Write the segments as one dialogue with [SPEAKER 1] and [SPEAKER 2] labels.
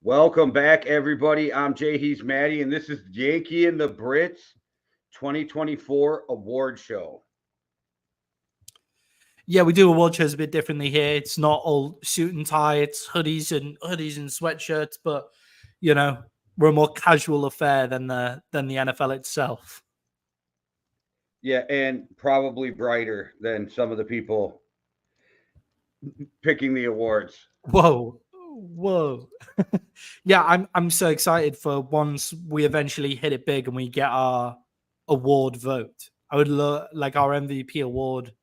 [SPEAKER 1] Welcome back, everybody. I'm Jay. He's Maddie, and this is Yankee and The Brit's 2024 award show.
[SPEAKER 2] Yeah, we do award shows a bit differently here. It's not all suit and tie. It's hoodies and sweatshirts, but we're a more casual affair than the NFL itself.
[SPEAKER 1] Yeah, and probably brighter than some of the people picking the awards.
[SPEAKER 2] Whoa. Yeah, I'm so excited for once we eventually hit it big and we get our award vote. I would like our MVP award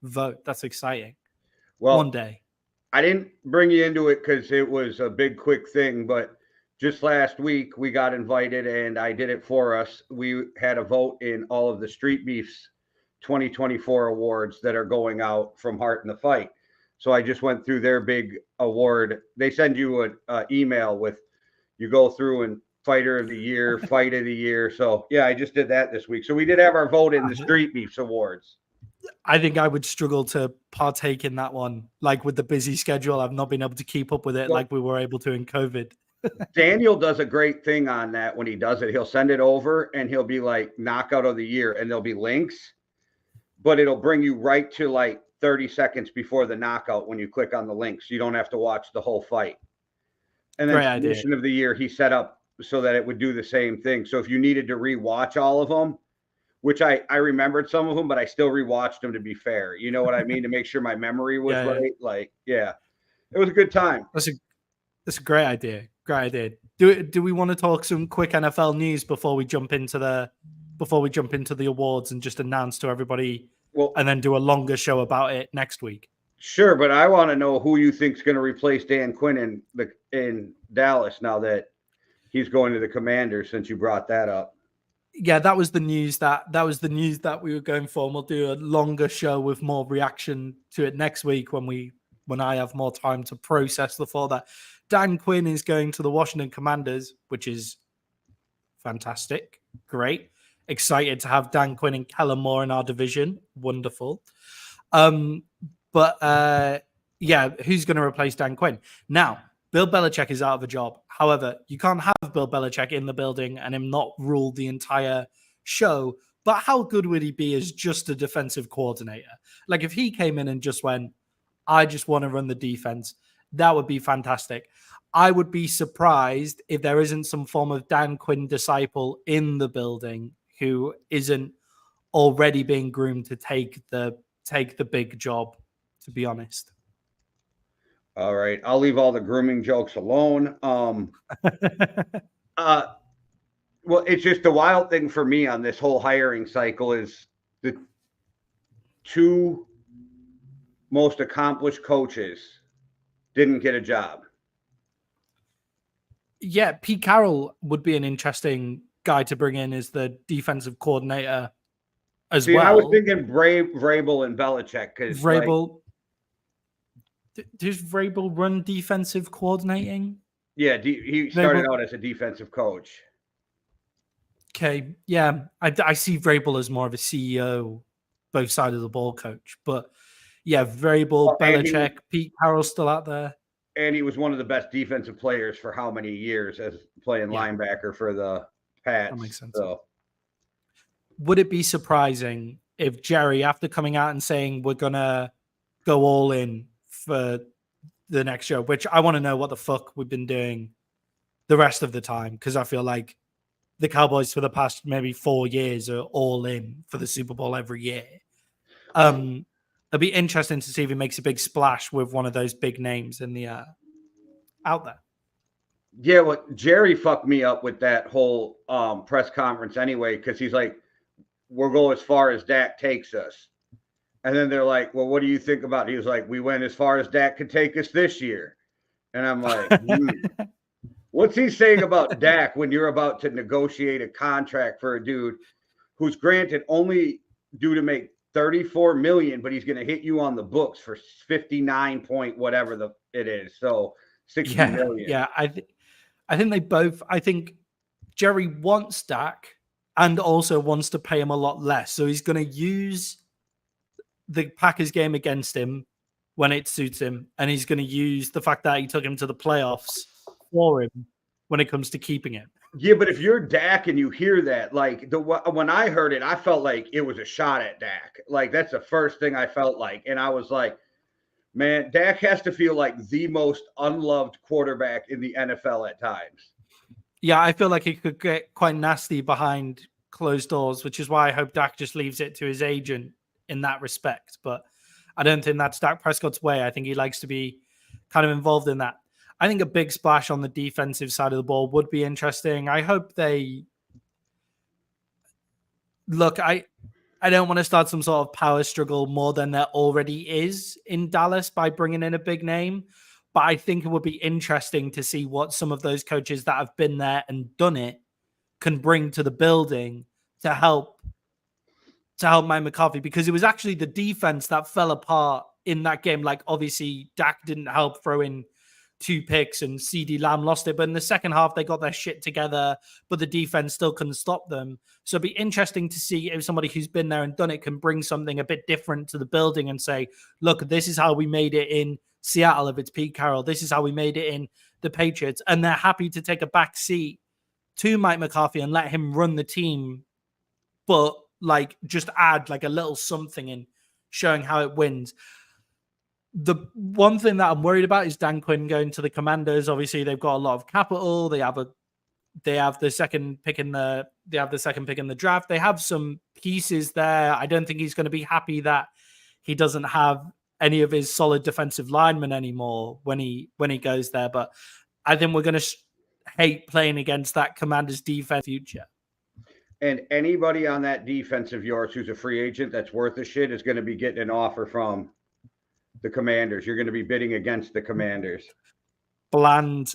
[SPEAKER 2] vote. That's exciting. One
[SPEAKER 1] Well,
[SPEAKER 2] day.
[SPEAKER 1] I didn't bring you into it because it was a big, quick thing, but just last week we got invited and I did it for us. We had a vote in all of the Street Beefs 2024 awards that are going out from Heart in the Fight. So I just went through their big award. They send you an email with you go through and fighter of the year, fight of the year. So yeah, I just did that this week. So we did have our vote in the Street Beefs awards.
[SPEAKER 2] I think I would struggle to partake in that one. Like with the busy schedule, I've not been able to keep up with it like we were able to in COVID.
[SPEAKER 1] Daniel does a great thing on that when he does it. He'll send it over and he'll be like knockout of the year and there'll be links, but it'll bring you right to like 30 seconds before the knockout when you click on the link. So you don't have to watch the whole fight. And then submission of the year, he set up so that it would do the same thing. So if you needed to rewatch all of them, which I remembered some of them, but I still rewatched them to be fair. You know what I mean? To make sure my memory was right. Like, yeah, it was a good time.
[SPEAKER 2] That's a great idea. Great idea. Do we want to talk some quick NFL news before we jump into the awards and just announce to everybody and then do a longer show about it next week?
[SPEAKER 1] Sure, but I want to know who you think is going to replace Dan Quinn in Dallas now that he's going to the Commanders, since you brought that up.
[SPEAKER 2] Yeah, that was the news that we were going for. And we'll do a longer show with more reaction to it next week when I have more time to process the thought that Dan Quinn is going to the Washington Commanders, which is fantastic. Great. Excited to have Dan Quinn and Kellen Moore in our division. Wonderful. But who's going to replace Dan Quinn? Now, Bill Belichick is out of a job. However, you can't have Bill Belichick in the building and him not rule the entire show. But how good would he be as just a defensive coordinator? Like if he came in and just went, I just want to run the defense, that would be fantastic. I would be surprised if there isn't some form of Dan Quinn disciple in the building who isn't already being groomed to take the big job, to be honest.
[SPEAKER 1] All right. I'll leave all the grooming jokes alone. Well, it's just the wild thing for me on this whole hiring cycle is the two most accomplished coaches didn't get a job.
[SPEAKER 2] Yeah, Pete Carroll would be an interesting guy to bring in as the defensive coordinator as well.
[SPEAKER 1] I was thinking Vrabel and Belichick.
[SPEAKER 2] Vrabel. Does Vrabel run defensive coordinating?
[SPEAKER 1] Yeah, he started out as a defensive coach.
[SPEAKER 2] Okay, yeah. I see Vrabel as more of a CEO, both sides of the ball coach. But yeah, Vrabel, Belichick, Pete Carroll's still out there.
[SPEAKER 1] And he was one of the best defensive players for how many years as playing linebacker for the Pats.
[SPEAKER 2] That makes sense. So. Would it be surprising if Jerry, after coming out and saying we're going to go all in for the next show, which I want to know what the fuck we've been doing the rest of the time, because I feel like the Cowboys for the past maybe 4 years are all in for the Super Bowl every year. It'll be interesting to see if he makes a big splash with one of those big names in the out there.
[SPEAKER 1] Yeah, well, Jerry fucked me up with that whole press conference anyway, because he's like, we'll go as far as Dak takes us. And then they're like, well, what do you think about it? He was like, we went as far as Dak could take us this year. And I'm like, what's he saying about Dak when you're about to negotiate a contract for a dude who's granted only due to make $34 million, but he's going to hit you on the books for 59 point whatever it is. So 60 million.
[SPEAKER 2] Yeah, I think they both. I think Jerry wants Dak and also wants to pay him a lot less. So he's going to use the Packers game against him when it suits him, and he's going to use the fact that he took him to the playoffs for him when it comes to keeping it.
[SPEAKER 1] Yeah, but if you're Dak and you hear that, like when I heard it, I felt like it was a shot at Dak. Like that's the first thing I felt like, and I was like, man, Dak has to feel like the most unloved quarterback in the NFL at times.
[SPEAKER 2] Yeah, I feel like it could get quite nasty behind closed doors, which is why I hope Dak just leaves it to his agent in that respect. But I don't think that's Dak Prescott's way. I think he likes to be kind of involved in that. I think a big splash on the defensive side of the ball would be interesting. I hope they look. I don't want to start some sort of power struggle more than there already is in Dallas by bringing in a big name. But I think it would be interesting to see what some of those coaches that have been there and done it can bring to the building to help Mike McCarthy, because it was actually the defense that fell apart in that game. Like, obviously, Dak didn't help throw in 2 picks and CD Lamb lost it. But in the second half, they got their shit together, but the defense still couldn't stop them. So it'd be interesting to see if somebody who's been there and done it can bring something a bit different to the building and say, look, this is how we made it in Seattle if it's Pete Carroll. This is how we made it in the Patriots. And they're happy to take a back seat to Mike McCarthy and let him run the team, but like just add like a little something in showing how it wins. The one thing that I'm worried about is Dan Quinn going to the Commanders. Obviously, they've got a lot of capital. They have the second pick in the draft. They have some pieces there. I don't think he's going to be happy that he doesn't have any of his solid defensive linemen anymore when he goes there. But I think we're going to hate playing against that Commanders defense future.
[SPEAKER 1] And anybody on that defense of yours who's a free agent that's worth a shit is going to be getting an offer from the Commanders. You're going to be bidding against the Commanders.
[SPEAKER 2] Bland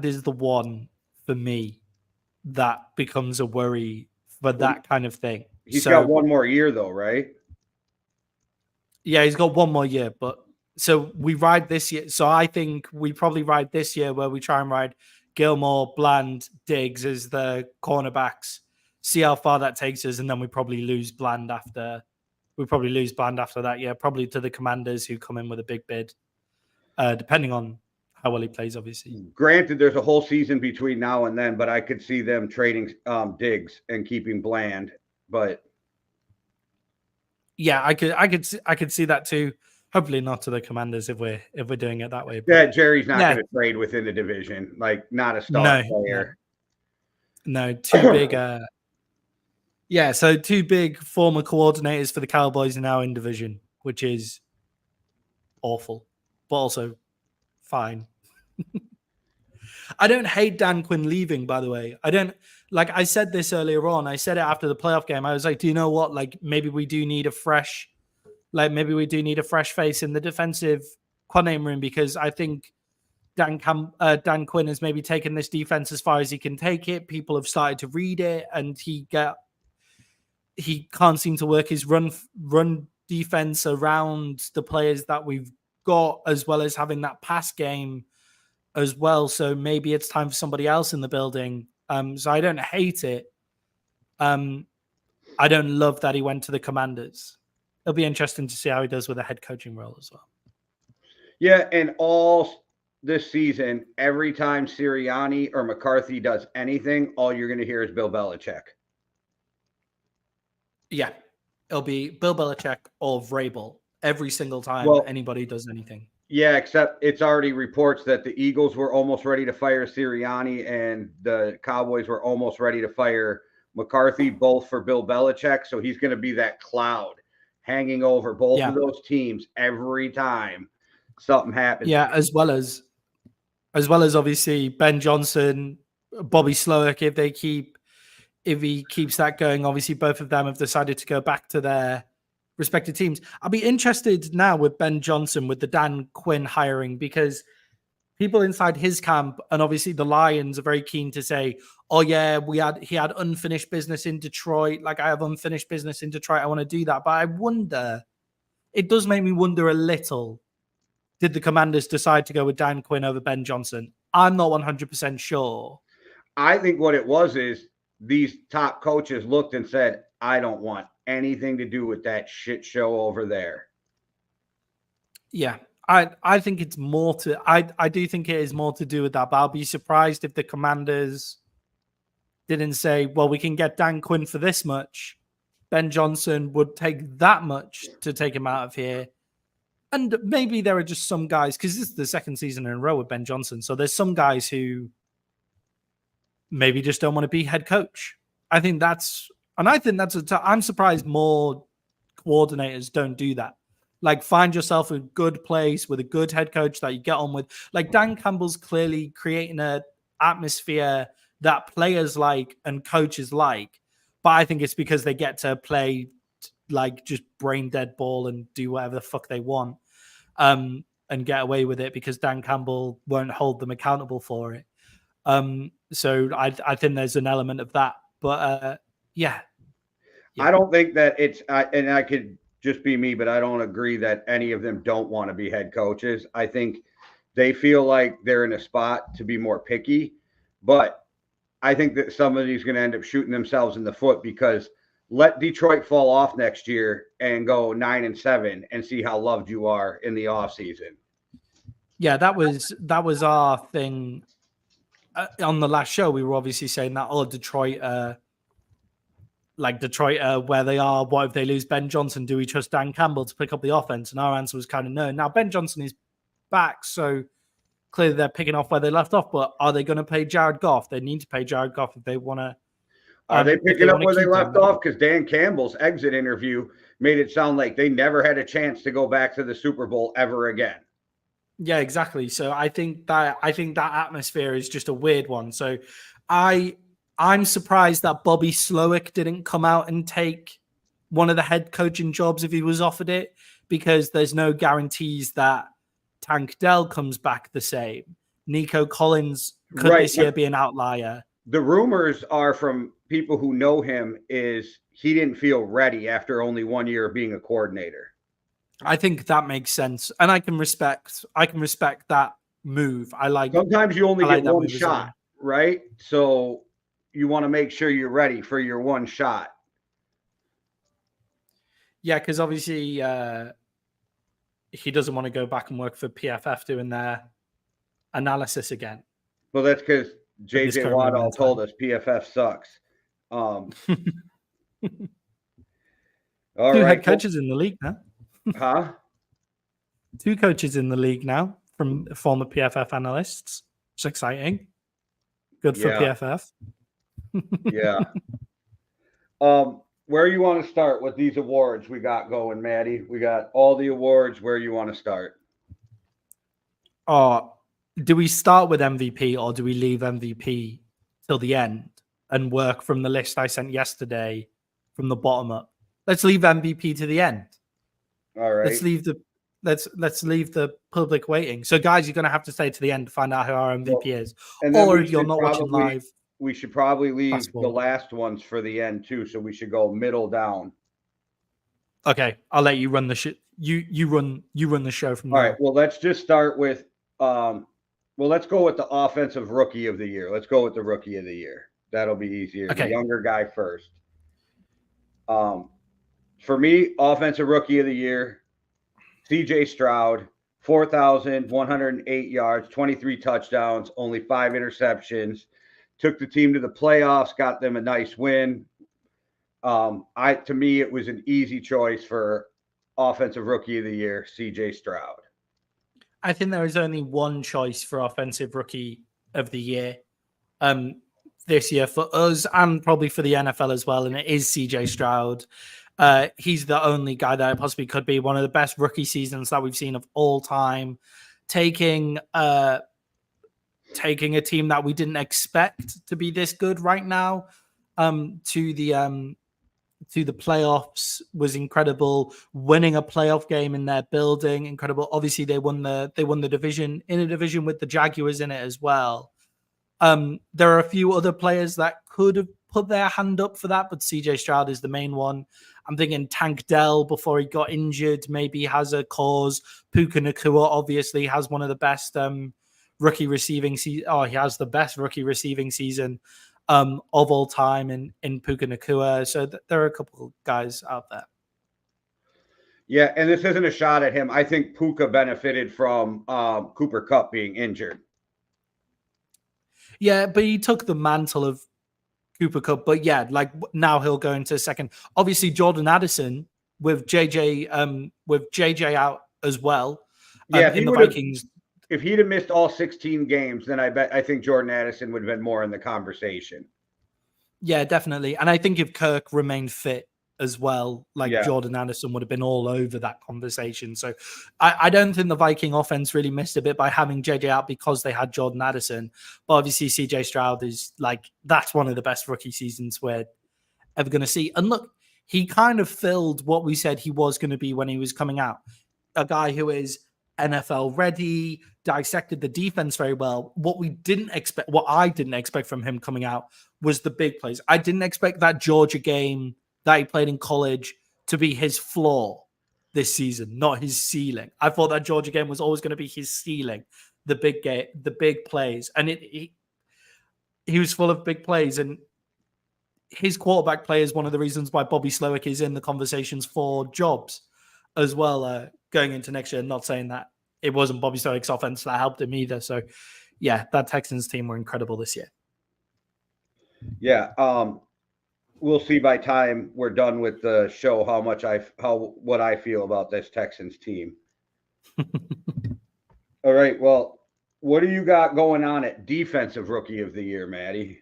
[SPEAKER 2] is the one for me that becomes a worry for that kind of thing.
[SPEAKER 1] He's got one more year though, right?
[SPEAKER 2] Yeah, he's got one more year, but so we ride this year. So I think we probably ride this year where we try and ride Gilmore, Bland, Diggs as the cornerbacks, see how far that takes us, and then we probably lose Bland after. We probably lose Bland after that, yeah, probably to the Commanders who come in with a big bid, depending on how well he plays, obviously.
[SPEAKER 1] Granted, there's a whole season between now and then, but I could see them trading Diggs and keeping Bland. But
[SPEAKER 2] yeah, I could see that too. Hopefully not to the Commanders if we're doing it that way.
[SPEAKER 1] But yeah, Jerry's not going to trade within the division, like not a star player.
[SPEAKER 2] No, too big. Yeah, so 2 big former coordinators for the Cowboys are now in division, which is awful, but also fine. I don't hate Dan Quinn leaving, by the way. I don't, like I said this earlier on. I said it after the playoff game. I was like, do you know what? Like maybe we do need a fresh face in the defensive coordinating room, because I think Dan Quinn has maybe taken this defense as far as he can take it. People have started to read it, and he can't seem to work his run defense around the players that we've got, as well as having that pass game as well. So maybe it's time for somebody else in the building. So I don't hate it. I don't love that he went to the Commanders. It'll be interesting to see how he does with a head coaching role as well.
[SPEAKER 1] Yeah, and all this season, every time Sirianni or McCarthy does anything, all you're going to hear is Bill Belichick.
[SPEAKER 2] Yeah, it'll be Bill Belichick or Vrabel every single time anybody does anything.
[SPEAKER 1] Yeah, except it's already reports that the Eagles were almost ready to fire Sirianni and the Cowboys were almost ready to fire McCarthy, both for Bill Belichick. So he's going to be that cloud hanging over both of those teams every time something happens.
[SPEAKER 2] Yeah, as well as obviously Ben Johnson, Bobby Slowick, if he keeps that going. Obviously, both of them have decided to go back to their respective teams. I'll be interested now with Ben Johnson, with the Dan Quinn hiring, because people inside his camp and obviously the Lions are very keen to say, oh yeah, he had unfinished business in Detroit. Like I have unfinished business in Detroit. I want to do that. But I wonder, it does make me wonder a little, did the Commanders decide to go with Dan Quinn over Ben Johnson? I'm not 100% sure.
[SPEAKER 1] I think what it was is these top coaches looked and said, I don't want anything to do with that shit show over there.
[SPEAKER 2] Yeah, I think it's more to I do think it is more to do with that, but I'll be surprised if the Commanders didn't say, well, we can get Dan Quinn for this much. Ben Johnson would take that much to take him out of here. And maybe there are just some guys, because this is the second season in a row with Ben Johnson. So there's some guys who maybe just don't want to be head coach. I think that's I'm surprised more coordinators don't do that. Like, find yourself a good place with a good head coach that you get on with. Like, Dan Campbell's clearly creating an atmosphere that players like and coaches like. But I think it's because they get to play like just brain dead ball and do whatever the fuck they want, and get away with it because Dan Campbell won't hold them accountable for it. So I think there's an element of that. But yeah.
[SPEAKER 1] I don't think that and I could just be me, but I don't agree that any of them don't want to be head coaches. I think they feel like they're in a spot to be more picky, but I think that somebody's going to end up shooting themselves in the foot because let Detroit fall off next year and go 9-7 and see how loved you are in the offseason.
[SPEAKER 2] Yeah, that was our thing on the last show. We were obviously saying that, Detroit, where they are, what if they lose Ben Johnson? Do we trust Dan Campbell to pick up the offense? And our answer was kind of no. Now, Ben Johnson is back, so clearly they're picking off where they left off, but are they going to pay Jared Goff? They need to pay Jared Goff if they want to.
[SPEAKER 1] Are they picking up where they left off? Because Dan Campbell's exit interview made it sound like they never had a chance to go back to the Super Bowl ever again.
[SPEAKER 2] Yeah, exactly. So I think that atmosphere is just a weird one. So I'm surprised that Bobby Slowick didn't come out and take one of the head coaching jobs if he was offered it, because there's no guarantees that Tank Dell comes back the same. Nico Collins could this year be an outlier.
[SPEAKER 1] The rumors are from people who know him is he didn't feel ready after only 1 year of being a coordinator.
[SPEAKER 2] I think that makes sense. And I can respect that move.
[SPEAKER 1] Sometimes you only get one shot, right? So you want to make sure you're ready for your one shot.
[SPEAKER 2] Yeah, because obviously he doesn't want to go back and work for PFF doing their analysis again.
[SPEAKER 1] Well, that's because JJ Waddell told us PFF sucks. All
[SPEAKER 2] Two head coaches in the league now.
[SPEAKER 1] Huh?
[SPEAKER 2] 2 coaches in the league now from former PFF analysts. It's exciting. Good for PFF.
[SPEAKER 1] Yeah. Where you want to start with these awards we got going, Maddie? We got all the awards. Where you want to start?
[SPEAKER 2] Do we start with MVP or do we leave MVP till the end and work from the list I sent yesterday from the bottom up? Let's leave MVP to the end.
[SPEAKER 1] All right.
[SPEAKER 2] Let's leave the public waiting. So, guys, you're going to have to stay to the end to find out who our MVP is. Or if you're not watching live,
[SPEAKER 1] we should probably leave the last ones for the end too. So we should go middle down.
[SPEAKER 2] Okay, I'll let you run the you run the show from
[SPEAKER 1] there.
[SPEAKER 2] All
[SPEAKER 1] right. Well, let's just start with let's go with the offensive rookie of the year. Let's go with the rookie of the year. That'll be easier. Okay. The younger guy first. For me, offensive rookie of the year, CJ Stroud, 4,108 yards, 23 touchdowns, only 5 interceptions. Took the team to the playoffs, got them a nice win. To me, it was an easy choice for offensive rookie of the year, CJ Stroud.
[SPEAKER 2] I think there is only one choice for offensive rookie of the year this year for us and probably for the NFL as well, and it is CJ Stroud. He's the only guy that possibly could be one of the best rookie seasons that we've seen of all time, taking a team that we didn't expect to be this good right now to the playoffs was incredible. Winning a playoff game in their building, incredible. Obviously, they won the division in a division with the Jaguars in it as well. There are a few other players that could have put their hand up for that, but CJ Stroud is the main one. I'm thinking Tank Dell before he got injured maybe has a cause. Puka Nacua obviously has one of the best rookie receiving season. He has the best rookie receiving season of all time in Puka Nacua. So there are a couple of guys out there.
[SPEAKER 1] Yeah, and this isn't a shot at him. I think Puka benefited from Cooper Kupp being injured.
[SPEAKER 2] Yeah, but he took the mantle of Cooper Cup. But yeah, like now he'll go into second. Obviously, Jordan Addison with JJ out as well.
[SPEAKER 1] Yeah, if he
[SPEAKER 2] In the
[SPEAKER 1] would have,
[SPEAKER 2] Vikings.
[SPEAKER 1] if he'd have missed all 16 games, then I think Jordan Addison would have been more in the conversation.
[SPEAKER 2] Yeah, definitely. And I think if Kirk remained fit as well, like
[SPEAKER 1] Yeah.
[SPEAKER 2] Jordan Addison would have been all over that conversation. So I don't think the Viking offense really missed a bit by having JJ out because they had Jordan Addison. But obviously, CJ Stroud is like, that's one of the best rookie seasons we're ever going to see. And look, he kind of filled what we said he was going to be when he was coming out. A guy who is NFL ready, dissected the defense very well. What I didn't expect from him coming out was the big plays. I didn't expect that Georgia game that he played in college to be his floor this season, not his ceiling. I thought that Georgia game was always going to be his ceiling, the big game, the big plays. And he was full of big plays. And his quarterback play is one of the reasons why Bobby Slowick is in the conversations for jobs as well going into next year. Not saying that it wasn't Bobby Slowick's offense that helped him either. So, yeah, that Texans team were incredible this year.
[SPEAKER 1] Yeah, we'll see by time we're done with the show what I feel about this Texans team. All right, well, what do you got going on at defensive rookie of the year, Maddie?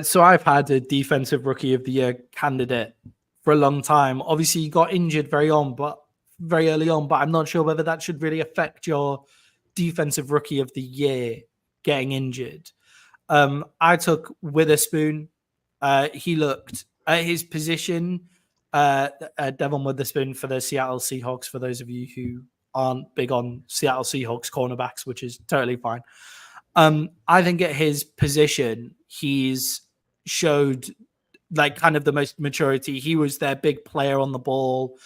[SPEAKER 2] So I've had a defensive rookie of the year candidate for a long time. Obviously, he got injured very early on, but I'm not sure whether that should really affect your defensive rookie of the year getting injured. I took Witherspoon. He looked at his position, Devon Witherspoon for the Seattle Seahawks, for those of you who aren't big on Seattle Seahawks cornerbacks, which is totally fine. I think at his position, he's showed like kind of the most maturity. He was their big player on the ball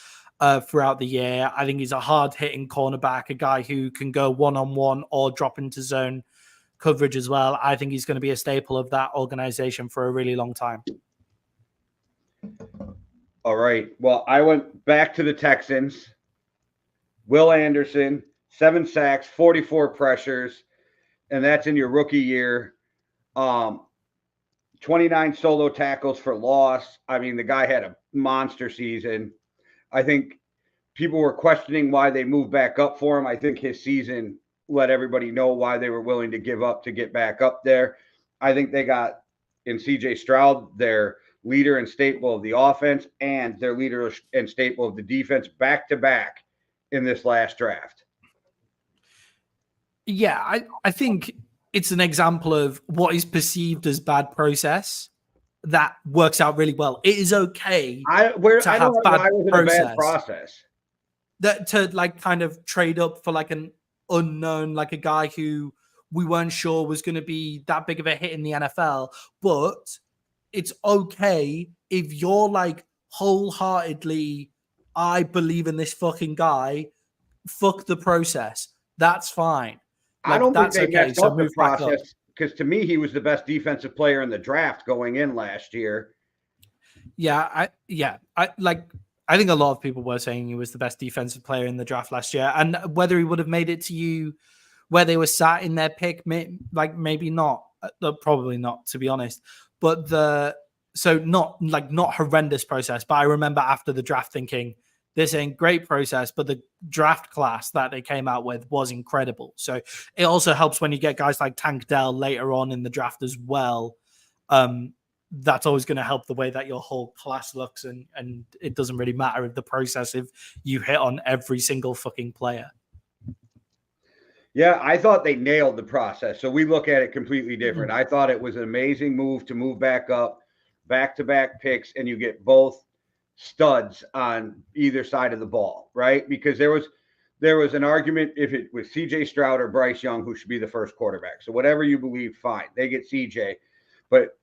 [SPEAKER 2] throughout the year. I think he's a hard-hitting cornerback, a guy who can go one-on-one or drop into zone coverage as well. I think he's going to be a staple of that organization for a really long time.
[SPEAKER 1] All right. Well, I went back to the Texans. Will Anderson, 7 sacks, 44 pressures, and that's in your rookie year. 29 solo tackles for loss. I mean, the guy had a monster season. I think people were questioning why they moved back up for him. I think his season let everybody know why they were willing to give up to get back up there. I think they got in CJ Stroud their leader and staple of the offense and their leader and staple of the defense back to back in this last draft.
[SPEAKER 2] Yeah, I think it's an example of what is perceived as bad process that works out really well. It is okay
[SPEAKER 1] I don't know why was it a bad process.
[SPEAKER 2] That to like kind of trade up for like an unknown, like a guy who we weren't sure was going to be that big of a hit in the NFL. But it's okay if you're like wholeheartedly, I believe in this fucking guy, fuck the process. That's fine.
[SPEAKER 1] Like, I don't think they messed up the process because to me, he was the best defensive player in the draft going in last year.
[SPEAKER 2] I think a lot of people were saying he was the best defensive player in the draft last year, and whether he would have made it to you where they were sat in their pick, maybe not, probably not, to be honest. But not horrendous process. But I remember after the draft thinking, this ain't great process, but the draft class that they came out with was incredible. So it also helps when you get guys like Tank Dell later on in the draft as well. That's always going to help the way that your whole class looks. And it doesn't really matter if the process, if you hit on every single fucking player.
[SPEAKER 1] Yeah, I thought they nailed the process. So we look at it completely different. I thought it was an amazing move to move back up, back-to-back picks, and you get both studs on either side of the ball, right? Because there was an argument if it was CJ Stroud or Bryce Young who should be the first quarterback. So whatever you believe, fine. They get CJ. But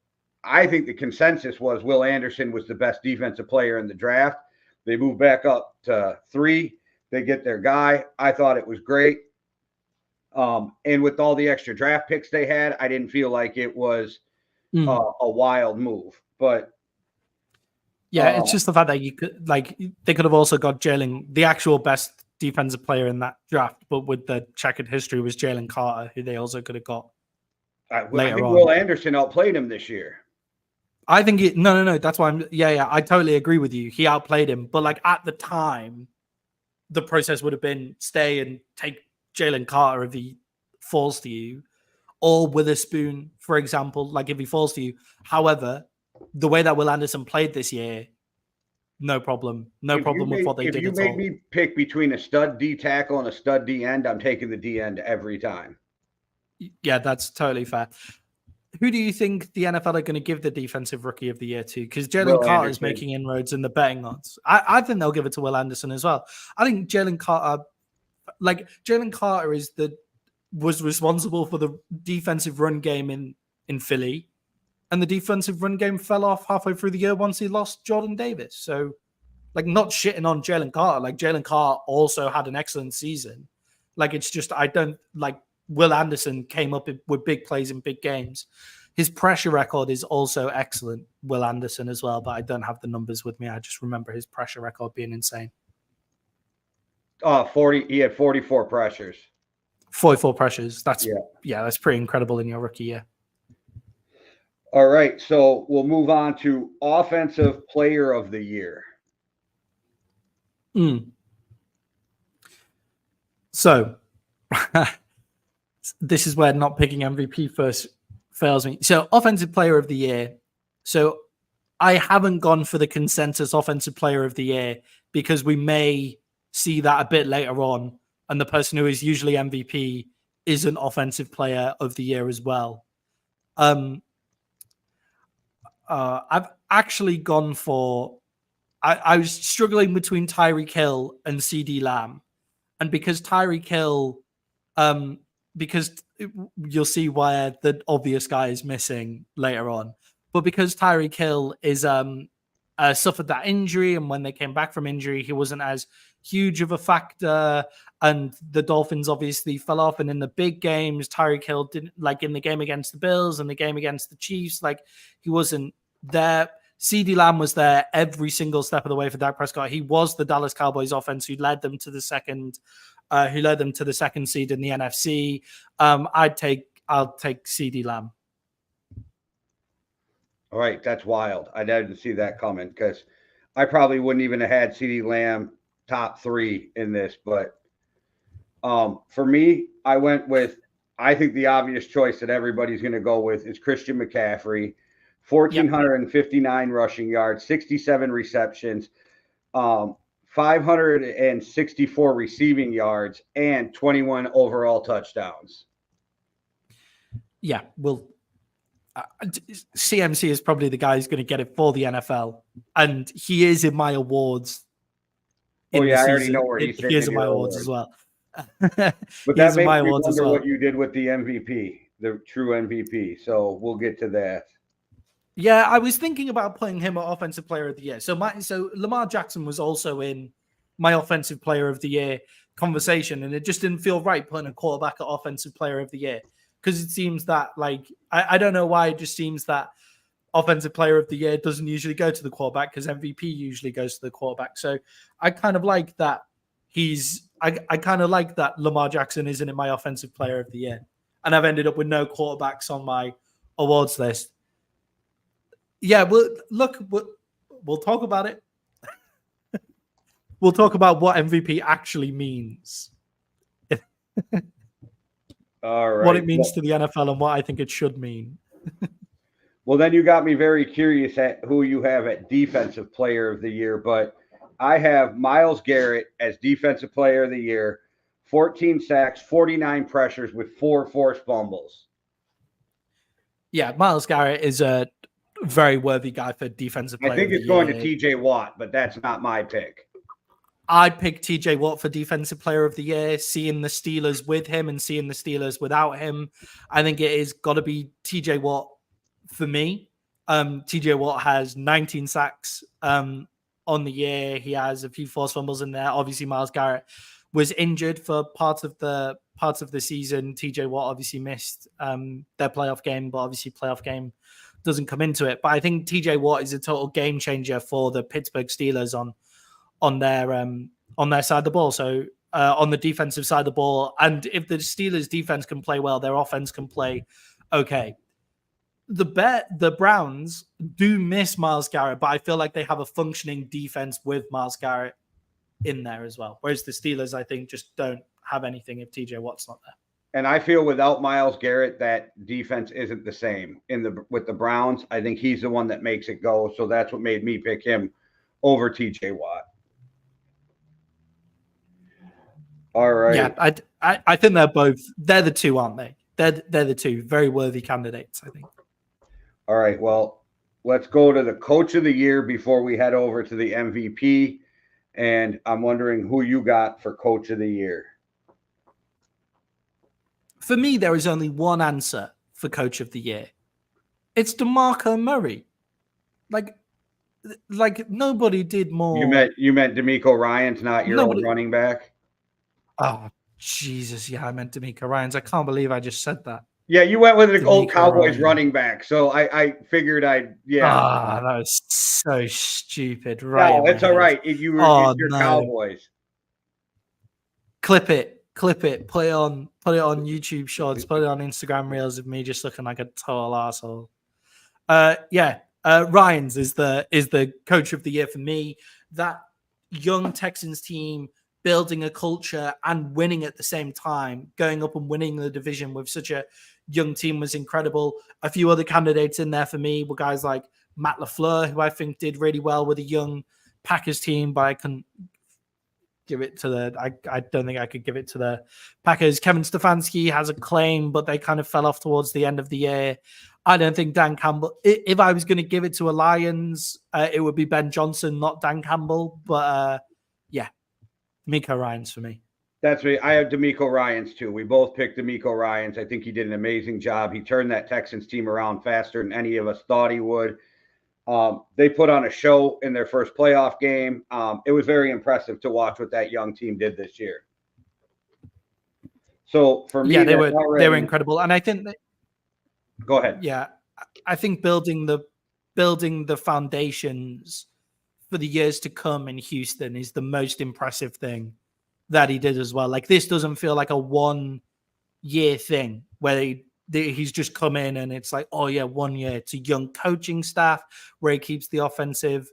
[SPEAKER 1] I think the consensus was Will Anderson was the best defensive player in the draft. They move back up to 3. They get their guy. I thought it was great. And with all the extra draft picks they had, I didn't feel like it was a wild move. But
[SPEAKER 2] Yeah, it's just the fact that you could they could have also got Jalen, the actual best defensive player in that draft, but with the checkered history was Jalen Carter, who they also could have got
[SPEAKER 1] I
[SPEAKER 2] later
[SPEAKER 1] think
[SPEAKER 2] on.
[SPEAKER 1] Will Anderson outplayed him this year.
[SPEAKER 2] I think no. That's why I totally agree with you. He outplayed him, but like at the time, the process would have been stay and take Jalen Carter if he falls to you, or Witherspoon, for example, like if he falls to you. However, the way that Will Anderson played this year, no problem with what they did at all.
[SPEAKER 1] If you made me pick between a stud D tackle and a stud D end, I'm taking the D end every time.
[SPEAKER 2] Yeah, that's totally fair. Who do you think the NFL are going to give the defensive rookie of the year to? Because Jalen Carter is making inroads in the betting odds. I think they'll give it to Will Anderson as well. I think Jalen Carter was responsible for the defensive run game in Philly, and the defensive run game fell off halfway through the year once he lost Jordan Davis. So, like, not shitting on Jalen Carter. Like, Jalen Carter also had an excellent season. Like, it's just I don't like. Will Anderson came up with big plays in big games. His pressure record is also excellent, Will Anderson as well, but I don't have the numbers with me. I just remember his pressure record being insane.
[SPEAKER 1] 40. He had 44 pressures.
[SPEAKER 2] 44 pressures. That's pretty incredible in your rookie year.
[SPEAKER 1] All right, so we'll move on to offensive player of the year.
[SPEAKER 2] So this is where not picking MVP first fails me. So offensive player of the year. So I haven't gone for the consensus offensive player of the year because we may see that a bit later on. And the person who is usually MVP is an offensive player of the year as well. I've actually gone for, I was struggling between Tyreek Hill and CeeDee Lamb. And because Tyreek Hill, because you'll see why the obvious guy is missing later on, but because Tyreek Hill is suffered that injury, and when they came back from injury, he wasn't as huge of a factor, and the Dolphins obviously fell off. And in the big games, Tyreek Hill didn't, like in the game against the Bills and the game against the Chiefs, like he wasn't there. CeeDee Lamb was there every single step of the way for Dak Prescott. He was the Dallas Cowboys offense who led them to the second seed in the NFC. I'll take CeeDee Lamb.
[SPEAKER 1] All right, that's wild. I didn't see that coming because I probably wouldn't even have had CeeDee Lamb top 3 in this. But for me, I went with, I think the obvious choice that everybody's going to go with is Christian McCaffrey. 1,459 rushing yards, 67 receptions, 564 receiving yards, and 21 overall touchdowns.
[SPEAKER 2] Yeah, well, CMC is probably the guy who's going to get it for the NFL, and he is in my awards.
[SPEAKER 1] I already know where he's
[SPEAKER 2] he is in my awards as well.
[SPEAKER 1] But that makes me wonder what you did with the MVP, the true MVP. So we'll get to that.
[SPEAKER 2] Yeah, I was thinking about putting him at Offensive Player of the Year. So Lamar Jackson was also in my Offensive Player of the Year conversation, and it just didn't feel right putting a quarterback at Offensive Player of the Year because it seems that, like, I don't know why, it just seems that Offensive Player of the Year doesn't usually go to the quarterback because MVP usually goes to the quarterback. So I kind of like that I kind of like that Lamar Jackson isn't in my Offensive Player of the Year, and I've ended up with no quarterbacks on my awards list. Yeah, we'll talk about it. We'll talk about what MVP actually means.
[SPEAKER 1] All right.
[SPEAKER 2] What it means to the NFL and what I think it should mean.
[SPEAKER 1] Well, then you got me very curious at who you have at Defensive Player of the Year, but I have Myles Garrett as Defensive Player of the Year, 14 sacks, 49 pressures with 4 forced fumbles.
[SPEAKER 2] Yeah, Myles Garrett is a very worthy guy for Defensive Player of the Year.
[SPEAKER 1] I think it's going to TJ Watt, but that's not my pick.
[SPEAKER 2] I picked TJ Watt for Defensive Player of the Year, seeing the Steelers with him and seeing the Steelers without him. I think it is got to be TJ Watt for me. TJ Watt has 19 sacks on the year. He has a few forced fumbles in there. Obviously, Myles Garrett was injured for parts of the season. TJ Watt obviously missed their playoff game, but obviously playoff game doesn't come into it. But I think TJ Watt is a total game changer for the Pittsburgh Steelers on their side of the ball. So on the defensive side of the ball, and if the Steelers defense can play well, their offense can play okay. The Browns do miss Myles Garrett, but I feel like they have a functioning defense with Myles Garrett in there as well. Whereas the Steelers, I think, just don't have anything if TJ Watt's not there.
[SPEAKER 1] And I feel without Myles Garrett, that defense isn't the same with the Browns. I think he's the one that makes it go. So that's what made me pick him over TJ Watt. All right.
[SPEAKER 2] Yeah, I think they're the two, aren't they? They're the two very worthy candidates, I think.
[SPEAKER 1] All right. Well, let's go to the coach of the year before we head over to the MVP. And I'm wondering who you got for coach of the year.
[SPEAKER 2] For me, there is only one answer for coach of the year. It's DeMarco Murray. Like nobody did more.
[SPEAKER 1] You meant DeMeco Ryans, not your old running back?
[SPEAKER 2] Oh, Jesus. Yeah, I meant DeMeco Ryans. I can't believe I just said that.
[SPEAKER 1] Yeah, you went with an old Cowboys running back. So I figured that
[SPEAKER 2] was so stupid. Right.
[SPEAKER 1] No, it's all right. If you were your Cowboys.
[SPEAKER 2] Clip it, put it on YouTube Shorts, put it on Instagram Reels of me just looking like a total asshole. Ryans is the coach of the year for me. That young Texans team building a culture and winning at the same time, going up and winning the division with such a young team was incredible. A few other candidates in there for me were guys like Matt LaFleur, who I think did really well with a young Packers team, but I couldn't give it to I don't think I could give it to the Packers. Kevin Stefanski has a claim, but they kind of fell off towards the end of the year. I don't think Dan Campbell, if I was going to give it to a Lions, it would be Ben Johnson, not Dan Campbell. But DeMeco Ryans for me.
[SPEAKER 1] That's me. I have DeMeco Ryans too. We both picked DeMeco Ryans. I think he did an amazing job. He turned that Texans team around faster than any of us thought he would. They put on a show in their first playoff game. It was very impressive to watch what that young team did this year. So for me,
[SPEAKER 2] they were incredible, and I think that.
[SPEAKER 1] Go ahead.
[SPEAKER 2] Yeah, I think building the foundations for the years to come in Houston is the most impressive thing that he did as well. Like, this doesn't feel like a 1 year thing where he's just come in and it's like, 1 year. It's a young coaching staff where he keeps the offensive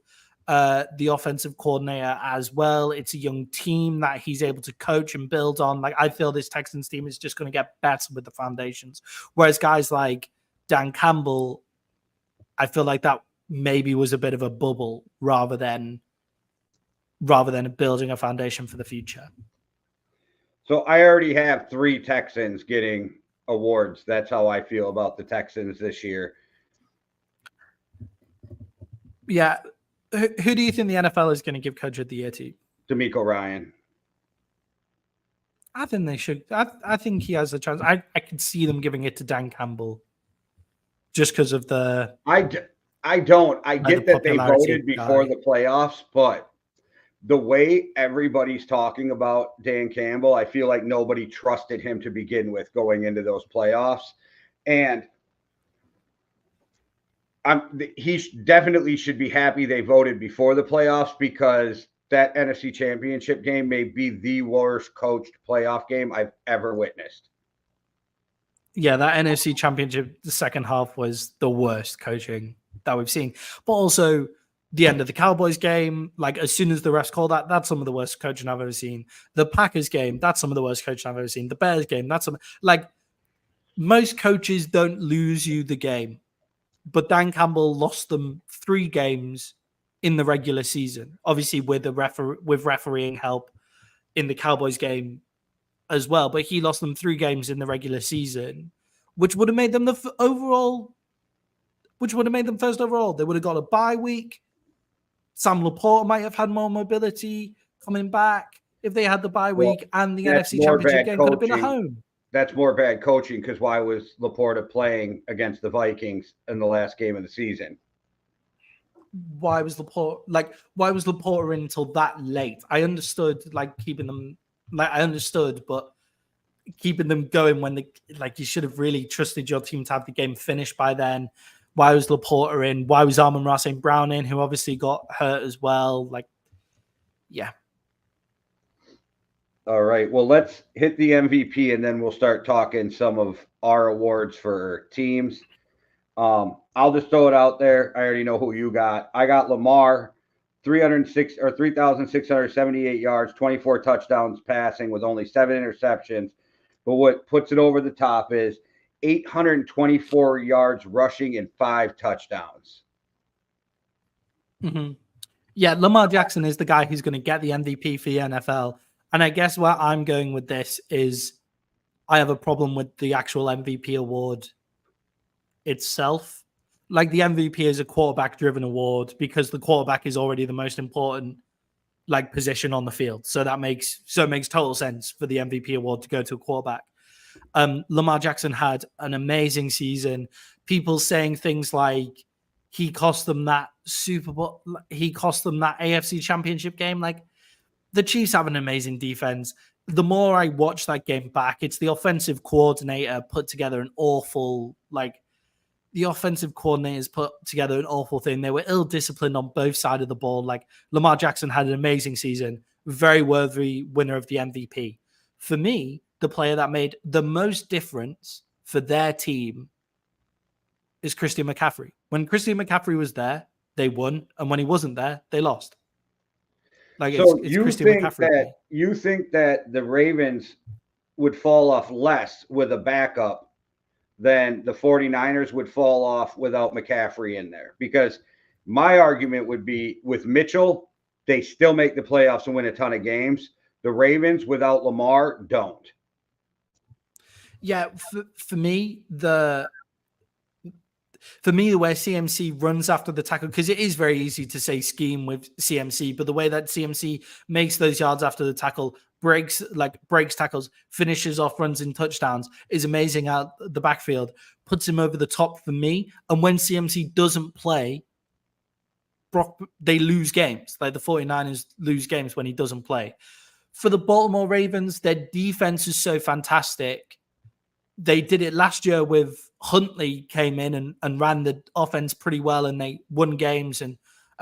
[SPEAKER 2] coordinator as well. It's a young team that he's able to coach and build on. Like, I feel this Texans team is just going to get better with the foundations. Whereas guys like Dan Campbell, I feel like that maybe was a bit of a bubble rather than building a foundation for the future.
[SPEAKER 1] So I already have 3 Texans getting awards. That's how I feel about the Texans this year.
[SPEAKER 2] Yeah. Who do you think the NFL is going to give coach of the year to?
[SPEAKER 1] DeMeco Ryan.
[SPEAKER 2] I think they should. I think he has a chance. I could see them giving it to Dan Campbell just because of the...
[SPEAKER 1] I don't. I get that they voted before the playoffs, but the way everybody's talking about Dan Campbell, I feel like nobody trusted him to begin with going into those playoffs. And he definitely should be happy they voted before the playoffs, because that NFC Championship game may be the worst coached playoff game I've ever witnessed.
[SPEAKER 2] Yeah, that NFC Championship, the second half was the worst coaching that we've seen. But also the end of the Cowboys game, like as soon as the refs call that, that's some of the worst coaching I've ever seen. The Packers game, that's some of the worst coaching I've ever seen. The Bears game, most coaches don't lose you the game. But Dan Campbell lost them 3 games in the regular season, obviously with refereeing help in the Cowboys game as well. But he lost them 3 games in the regular season, which would have made them first overall. They would have got a bye week. Sam Laporte might have had more mobility coming back if they had the bye week, and the NFC Championship game could have been at home.
[SPEAKER 1] That's more bad coaching, because why was Laporta playing against the Vikings in the last game of the season?
[SPEAKER 2] Why was Laporta in until that late? I understood keeping them but keeping them going when you should have really trusted your team to have the game finished by then. Why was Laporta in? Why was Amon-Ra St. Brown in, who obviously got hurt as well? Like, yeah.
[SPEAKER 1] All right. Well, let's hit the MVP and then we'll start talking some of our awards for teams. I'll just throw it out there. I already know who you got. I got Lamar, 3,678 yards, 24 touchdowns passing with only 7 interceptions. But what puts it over the top is 824 yards rushing and 5 touchdowns.
[SPEAKER 2] Mm-hmm. Yeah, Lamar Jackson is the guy who's going to get the MVP for the NFL. And I guess where I'm going with this is I have a problem with the actual MVP award itself. Like, the MVP is a quarterback-driven award because the quarterback is already the most important like position on the field. So it makes total sense for the MVP award to go to a quarterback. Lamar Jackson had an amazing season. People saying things like he cost them that Super Bowl, he cost them that AFC Championship game. Like, the Chiefs have an amazing defense. The more I watch that game back, it's the offensive coordinator put together an awful, the offensive coordinators put together an awful thing. They were ill-disciplined on both sides of the ball. Like, Lamar Jackson had an amazing season, very worthy winner of the MVP. For me, the player that made the most difference for their team is Christian McCaffrey. When Christian McCaffrey was there, they won, and when he wasn't there, they lost. Like,
[SPEAKER 1] so
[SPEAKER 2] it's
[SPEAKER 1] you
[SPEAKER 2] Christian
[SPEAKER 1] think
[SPEAKER 2] McCaffrey.
[SPEAKER 1] You think that the Ravens would fall off less with a backup than the 49ers would fall off without McCaffrey in there? Because my argument would be with Mitchell, they still make the playoffs and win a ton of games. The Ravens without Lamar don't.
[SPEAKER 2] Yeah, for me, the way CMC runs after the tackle, because it is very easy to say scheme with CMC, but the way that CMC makes those yards after the tackle, breaks tackles, finishes off runs in touchdowns, is amazing out the backfield, puts him over the top for me. And when CMC doesn't play, they lose games. Like, the 49ers lose games when he doesn't play. For the Baltimore Ravens, their defense is so fantastic. They did it last year with Huntley came in and ran the offense pretty well, and they won games and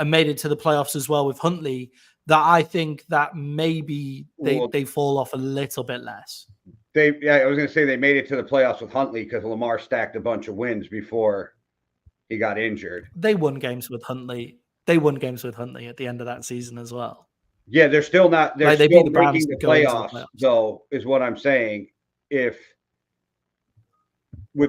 [SPEAKER 2] made it to the playoffs as well with Huntley, that I think that maybe they fall off a little bit less.
[SPEAKER 1] I was going to say they made it to the playoffs with Huntley because Lamar stacked a bunch of wins before he got injured.
[SPEAKER 2] They won games with Huntley. They won games with Huntley at the end of that season as well.
[SPEAKER 1] Yeah, they're still not. They're
[SPEAKER 2] they
[SPEAKER 1] still
[SPEAKER 2] beat the Browns
[SPEAKER 1] making the playoffs, though, is what I'm saying.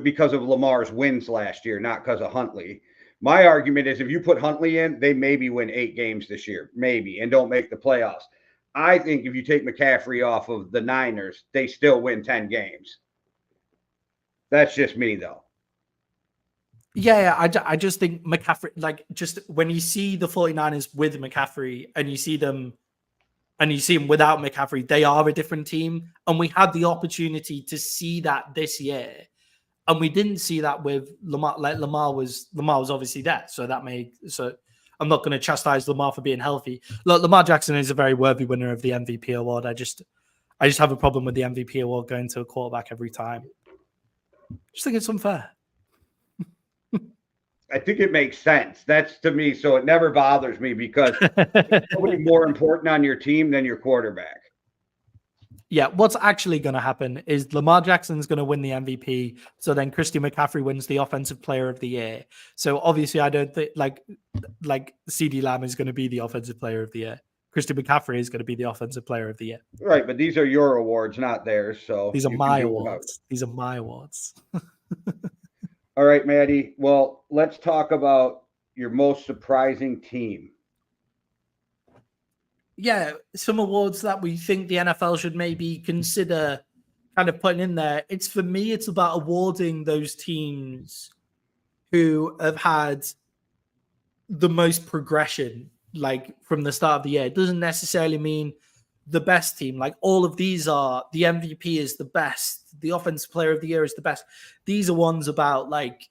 [SPEAKER 1] Because of Lamar's wins last year, not because of Huntley. My argument is if you put Huntley in, they maybe win 8 games this year, maybe, and don't make the playoffs. I think if you take McCaffrey off of the Niners, they still win 10 games. That's just me, though.
[SPEAKER 2] Yeah, I just think McCaffrey, like, just when you see the 49ers with McCaffrey and you see them without McCaffrey, they are a different team. And we had the opportunity to see that this year. And we didn't see that with Lamar. Like, Lamar was obviously there. So I'm not going to chastise Lamar for being healthy. Look, Lamar Jackson is a very worthy winner of the MVP award. I just have a problem with the MVP award going to a quarterback every time. I just think it's unfair.
[SPEAKER 1] I think it makes sense. That's to me. So it never bothers me because there's nobody more important on your team than your quarterback.
[SPEAKER 2] Yeah, what's actually going to happen is Lamar Jackson's going to win the MVP. So then Christian McCaffrey wins the Offensive Player of the Year. So obviously, I don't think like CeeDee Lamb is going to be the Offensive Player of the Year. Christian McCaffrey is going to be the Offensive Player of the Year.
[SPEAKER 1] Right, but these are your awards, not theirs. So
[SPEAKER 2] these are my awards. These are my awards.
[SPEAKER 1] All right, Maddie. Well, let's talk about your most surprising team.
[SPEAKER 2] Yeah, some awards that we think the NFL should maybe consider kind of putting in there. For me, it's about awarding those teams who have had the most progression, like, from the start of the year. It doesn't necessarily mean the best team. Like, all of these are, the MVP is the best, the Offensive Player of the Year is the best. These are ones about, like,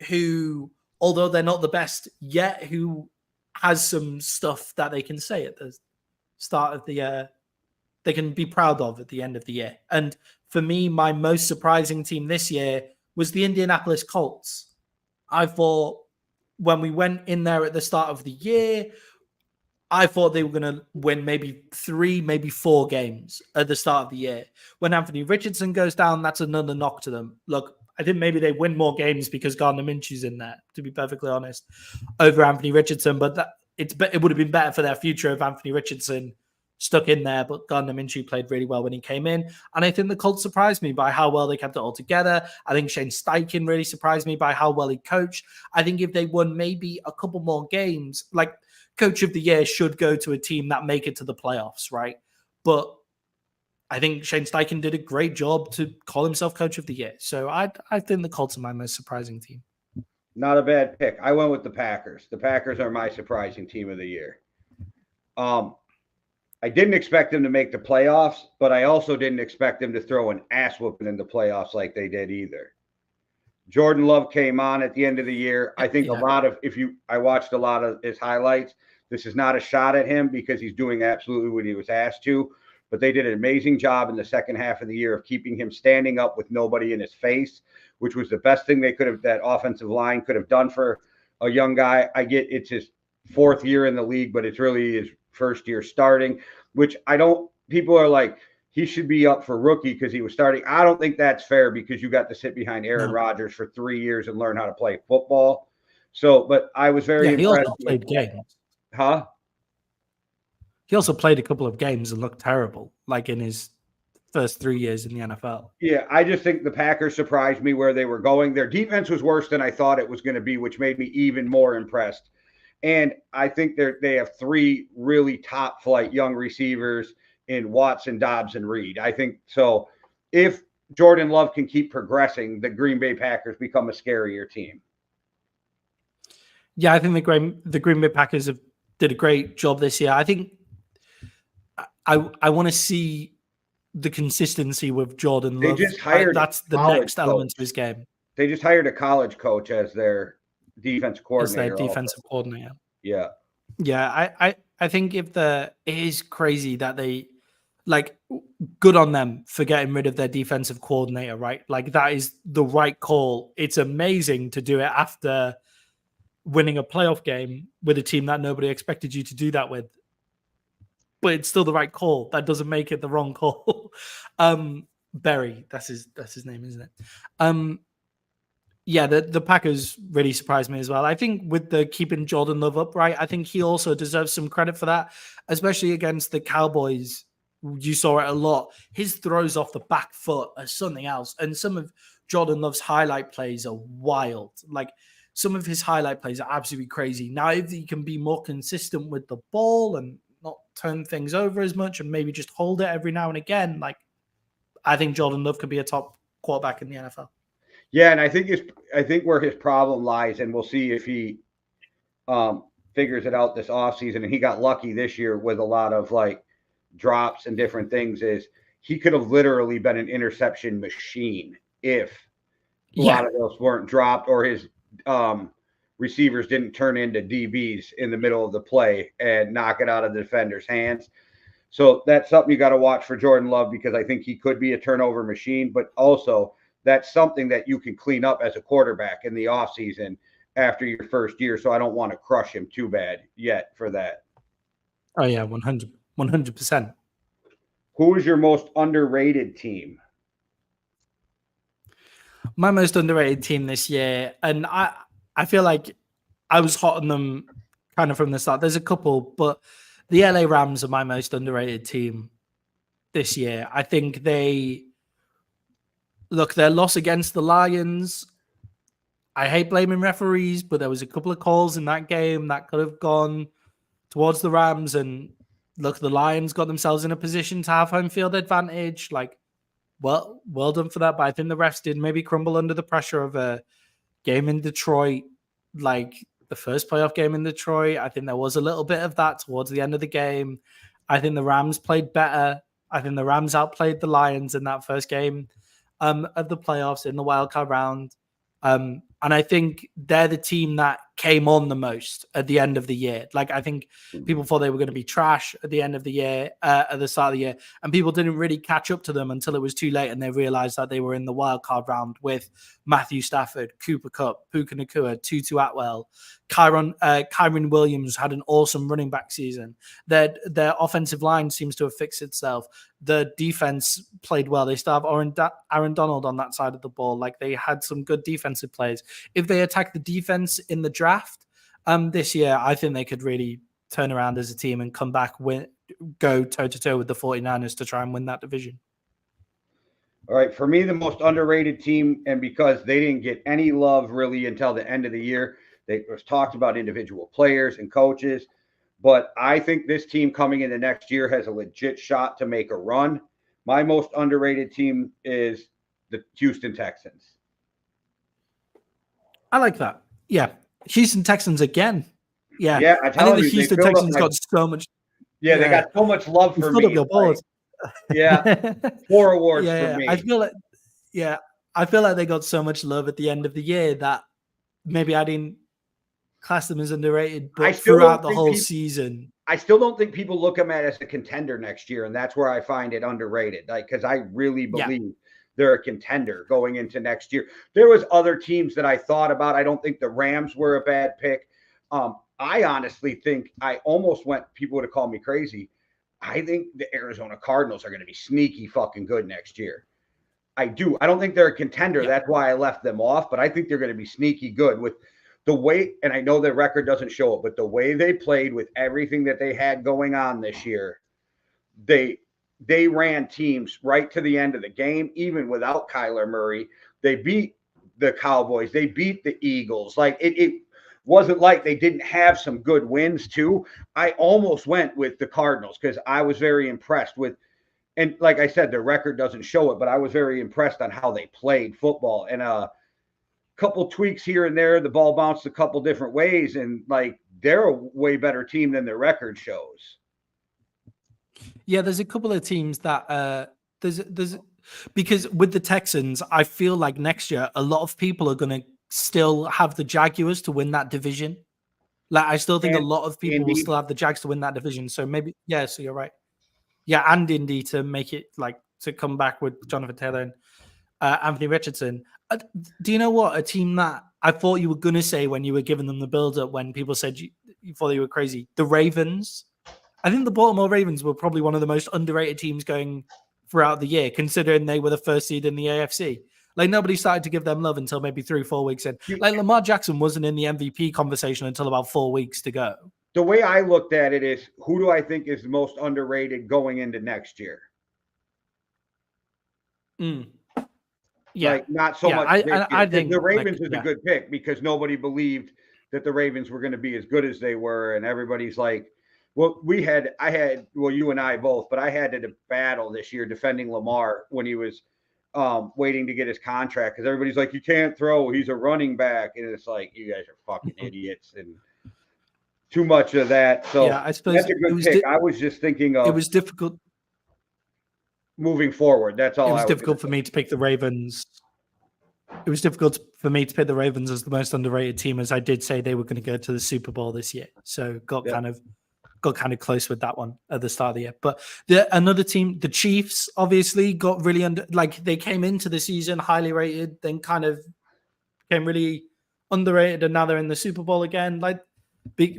[SPEAKER 2] who, although they're not the best yet, who has some stuff that they can say at the start of the year, they can be proud of at the end of the year. And for me, my most surprising team this year was the Indianapolis Colts. I thought when we went in there at the start of the year, I thought they were going to win maybe 3, maybe 4 games at the start of the year. When Anthony Richardson goes down, that's another knock to them. Look, I think maybe they win more games because Gardner Minshew's in there, to be perfectly honest, over Anthony Richardson. But it would have been better for their future if Anthony Richardson stuck in there. But Gardner Minshew played really well when he came in. And I think the Colts surprised me by how well they kept it all together. I think Shane Steichen really surprised me by how well he coached. I think if they won maybe a couple more games, like Coach of the Year should go to a team that make it to the playoffs, right? But I think Shane Steichen did a great job to call himself Coach of the Year. So I think the Colts are my most surprising team.
[SPEAKER 1] Not a bad pick. I went with the Packers. The Packers are my surprising team of the year. I didn't expect them to make the playoffs, but I also didn't expect them to throw an ass whooping in the playoffs like they did either. Jordan Love came on at the end of the year. I think I watched a lot of his highlights. This is not a shot at him because he's doing absolutely what he was asked to, but they did an amazing job in the second half of the year of keeping him standing up with nobody in his face, which was the best thing that offensive line could have done for a young guy. I get it's his 4th year in the league, but it's really his first year starting, which people are like, he should be up for rookie because he was starting. I don't think that's fair because you got to sit behind Aaron Rodgers for 3 years and learn how to play football. So, but I was very impressed.
[SPEAKER 2] He also played games.
[SPEAKER 1] Huh?
[SPEAKER 2] He also played a couple of games and looked terrible, like in his first 3 years in the NFL.
[SPEAKER 1] Yeah, I just think the Packers surprised me where they were going. Their defense was worse than I thought it was going to be, which made me even more impressed. And I think they have 3 really top flight young receivers in Watson, Dobbs, and Reed. I think so. If Jordan Love can keep progressing, the Green Bay Packers become a scarier team.
[SPEAKER 2] Yeah, I think the Green Bay Packers did a great job this year. I think I want to see the consistency with Jordan Love.
[SPEAKER 1] They just hired
[SPEAKER 2] that's the next element of his game.
[SPEAKER 1] They just hired a college coach as their defense coordinator.
[SPEAKER 2] As their defensive coordinator.
[SPEAKER 1] Yeah.
[SPEAKER 2] Yeah, I think it is crazy that they, like, good on them for getting rid of their defensive coordinator, right? Like, that is the right call. It's amazing to do it after winning a playoff game with a team that nobody expected you to do that with. But it's still the right call. That doesn't make it the wrong call. Berry, that's his name, isn't it? Yeah, the Packers really surprised me as well. I think with the keeping Jordan Love upright, I think he also deserves some credit for that, especially against the Cowboys. You saw it a lot. His throws off the back foot are something else. And some of Jordan Love's highlight plays are wild. Like, some of his highlight plays are absolutely crazy. Now, if he can be more consistent with the ball and not turn things over as much and maybe just hold it every now and again, like, I think Jordan Love could be a top quarterback in the NFL.
[SPEAKER 1] Yeah, and I think where his problem lies, and we'll see if he figures it out this offseason, and he got lucky this year with a lot of like drops and different things, is he could have literally been an interception machine if a lot of those weren't dropped or his receivers didn't turn into DBs in the middle of the play and knock it out of the defender's hands. So that's something you got to watch for Jordan Love, because I think he could be a turnover machine, but also that's something that you can clean up as a quarterback in the offseason after your first year. So I don't want to crush him too bad yet for that.
[SPEAKER 2] Oh, yeah, 100%.
[SPEAKER 1] Who is your most underrated team?
[SPEAKER 2] My most underrated team this year, and I feel like I was hot on them kind of from the start. There's a couple, but the LA Rams are my most underrated team this year. I think their loss against the Lions, I hate blaming referees, but there was a couple of calls in that game that could have gone towards the Rams. And look, the Lions got themselves in a position to have home field advantage. Like, well done for that. But I think the refs did maybe crumble under the pressure of a game in Detroit, like the first playoff game in Detroit. I think there was a little bit of that towards the end of the game. I think the Rams played better. I think the Rams outplayed the Lions in that first game of the playoffs in the wildcard round. And I think they're the team that came on the most at the end of the year. Like, I think people thought they were going to be trash at the end of the year, at the start of the year, and people didn't really catch up to them until it was too late, and they realized that they were in the wild card round with Matthew Stafford, Cooper Kupp, Puka Nacua, Tutu Atwell, Kyron Williams had an awesome running back season. Their offensive line seems to have fixed itself. The defense played well. They still have Aaron Donald on that side of the ball. Like, they had some good defensive players. If they attack the defense in the draft this year, I think they could really turn around as a team and come back, go toe-to-toe with the 49ers to try and win that division.
[SPEAKER 1] All right, for me, the most underrated team, and because they didn't get any love really until the end of the year, they was talked about individual players and coaches, but I think this team coming into next year has a legit shot to make a run. My most underrated team is the Houston Texans.
[SPEAKER 2] I like that. Yeah. Houston Texans again. Yeah.
[SPEAKER 1] Yeah,
[SPEAKER 2] I think the Houston Texans got so much.
[SPEAKER 1] Yeah, they got so much love for me. Yeah. 4 awards for me.
[SPEAKER 2] I feel like they got so much love at the end of the year that maybe I didn't class them as underrated, but throughout the whole season.
[SPEAKER 1] I still don't think people look at them as a contender next year, and that's where I find it underrated. Like, because I really believe they're a contender going into next year. There was other teams that I thought about. I don't think the Rams were a bad pick. I honestly think I almost went, people would have called me crazy. I think the Arizona Cardinals are going to be sneaky fucking good next year. I do. I don't think they're a contender. That's why I left them off, but I think they're going to be sneaky good with the way, and I know the record doesn't show it, but the way they played with everything that they had going on this year, they ran teams right to the end of the game, even without Kyler Murray. They beat the Cowboys. They beat the Eagles. Like, it wasn't like they didn't have some good wins too. I almost went with the Cardinals because I was very impressed with, and like I said, the record doesn't show it, but I was very impressed on how they played football. And a couple tweaks here and there, the ball bounced a couple different ways, and like, they're a way better team than their record shows.
[SPEAKER 2] Yeah, there's a couple of teams that there's because with the Texans, I feel like next year a lot of people are going to still have the Jaguars to win that division. Like, I still think a lot of people will still have the Jags to win that division. So maybe, so you're right. Yeah, and Indy to make it, like, to come back with Jonathan Taylor and Anthony Richardson. Do you know what? A team that I thought you were going to say when you were giving them the build-up, when people said you thought they were crazy, the Ravens. I think the Baltimore Ravens were probably one of the most underrated teams going throughout the year, considering they were the first seed in the AFC. Like, nobody started to give them love until maybe 3 or 4 weeks in. Like, Lamar Jackson wasn't in the MVP conversation until about 4 weeks to go.
[SPEAKER 1] The way I looked at it is, who do I think is the most underrated going into next year?
[SPEAKER 2] Yeah.
[SPEAKER 1] Like, not so much.
[SPEAKER 2] I think
[SPEAKER 1] the Ravens is a good pick because nobody believed that the Ravens were going to be as good as they were. And everybody's like, well, you and I both, but I had to battle this year defending Lamar when he was waiting to get his contract, because everybody's like, you can't throw, he's a running back. And it's like, you guys are fucking idiots and too much of that. So
[SPEAKER 2] yeah, I suppose
[SPEAKER 1] that's a good pick. I was just thinking of,
[SPEAKER 2] it was difficult
[SPEAKER 1] moving forward. That's all.
[SPEAKER 2] It was difficult for me to pick the Ravens. It was difficult for me to pick the Ravens as the most underrated team, as I did say they were going to go to the Super Bowl this year. So got kind of close with that one at the start of the year. But another team, the Chiefs, obviously got really they came into the season highly rated, then kind of became really underrated, and now they're in the Super Bowl again. Like,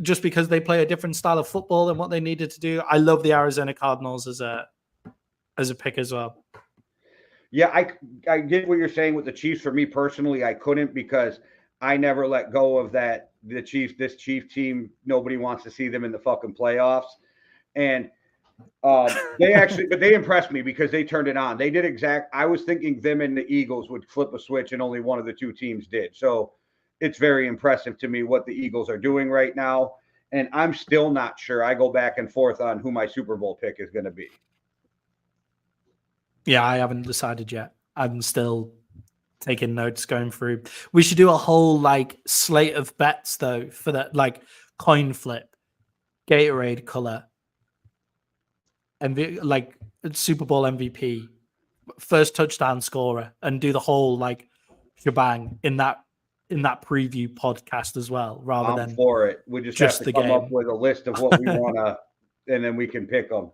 [SPEAKER 2] just because they play a different style of football than what they needed to do. I love the Arizona Cardinals as a pick as well.
[SPEAKER 1] Yeah, I get what you're saying with the Chiefs. For me personally, I couldn't, because I never let go of that. This Chief team, nobody wants to see them in the fucking playoffs. And they impressed me because they turned it on. They did I was thinking them and the Eagles would flip a switch, and only one of the two teams did. So it's very impressive to me what the Eagles are doing right now. And I'm still not sure. I go back and forth on who my Super Bowl pick is going to be.
[SPEAKER 2] Yeah, I haven't decided yet. I'm still taking notes, going through. We should do a whole slate of bets though for that, coin flip, Gatorade color, and Super Bowl MVP, first touchdown scorer, and do the whole shebang in that preview podcast as well, rather than
[SPEAKER 1] for it. We just have to come up with a list of what we want to, and then we can pick them.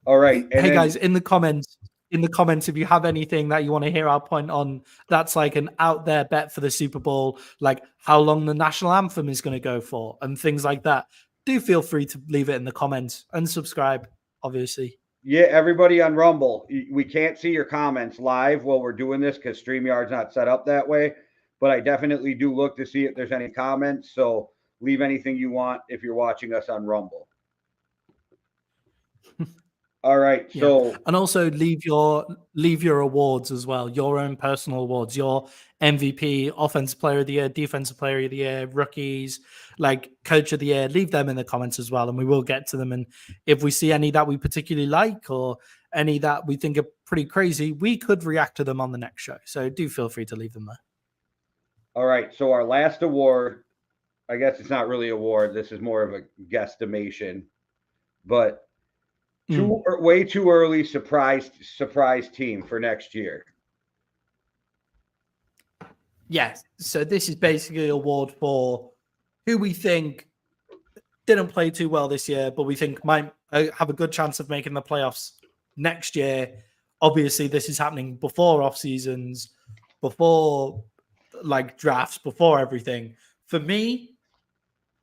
[SPEAKER 1] All right.
[SPEAKER 2] Hey guys, in the comments, if you have anything that you want to hear our point on, that's like an out there bet for the Super Bowl, like how long the national anthem is going to go for and things like that, do feel free to leave it in the comments and subscribe, obviously.
[SPEAKER 1] Yeah, everybody on Rumble, we can't see your comments live while we're doing this because StreamYard's not set up that way, but I definitely do look to see if there's any comments, so leave anything you want if you're watching us on Rumble. All right, so
[SPEAKER 2] and also leave your awards as well, your own personal awards, your MVP, Offensive Player of the Year, Defensive Player of the Year, rookies, like Coach of the Year. Leave them in the comments as well, and we will get to them. And if we see any that we particularly like or any that we think are pretty crazy, we could react to them on the next show. So do feel free to leave them there.
[SPEAKER 1] All right, so our last award, I guess it's not really an award. This is more of a guesstimation, but way too early surprise team for next year.
[SPEAKER 2] Yes. So this is basically an award for who we think didn't play too well this year, but we think might have a good chance of making the playoffs next year. Obviously, this is happening before off seasons, before like drafts, before everything. For me,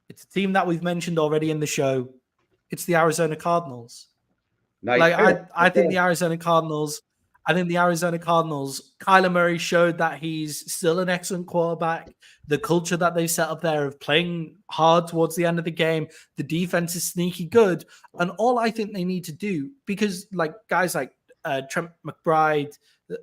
[SPEAKER 2] it's a team that we've mentioned already in the show. It's the Arizona Cardinals.
[SPEAKER 1] Nice.
[SPEAKER 2] Like I think the Arizona Cardinals, Kyler Murray showed that he's still an excellent quarterback. The culture that they set up there of playing hard towards the end of the game, the defense is sneaky good. And all I think they need to do, because like guys like Trent McBride,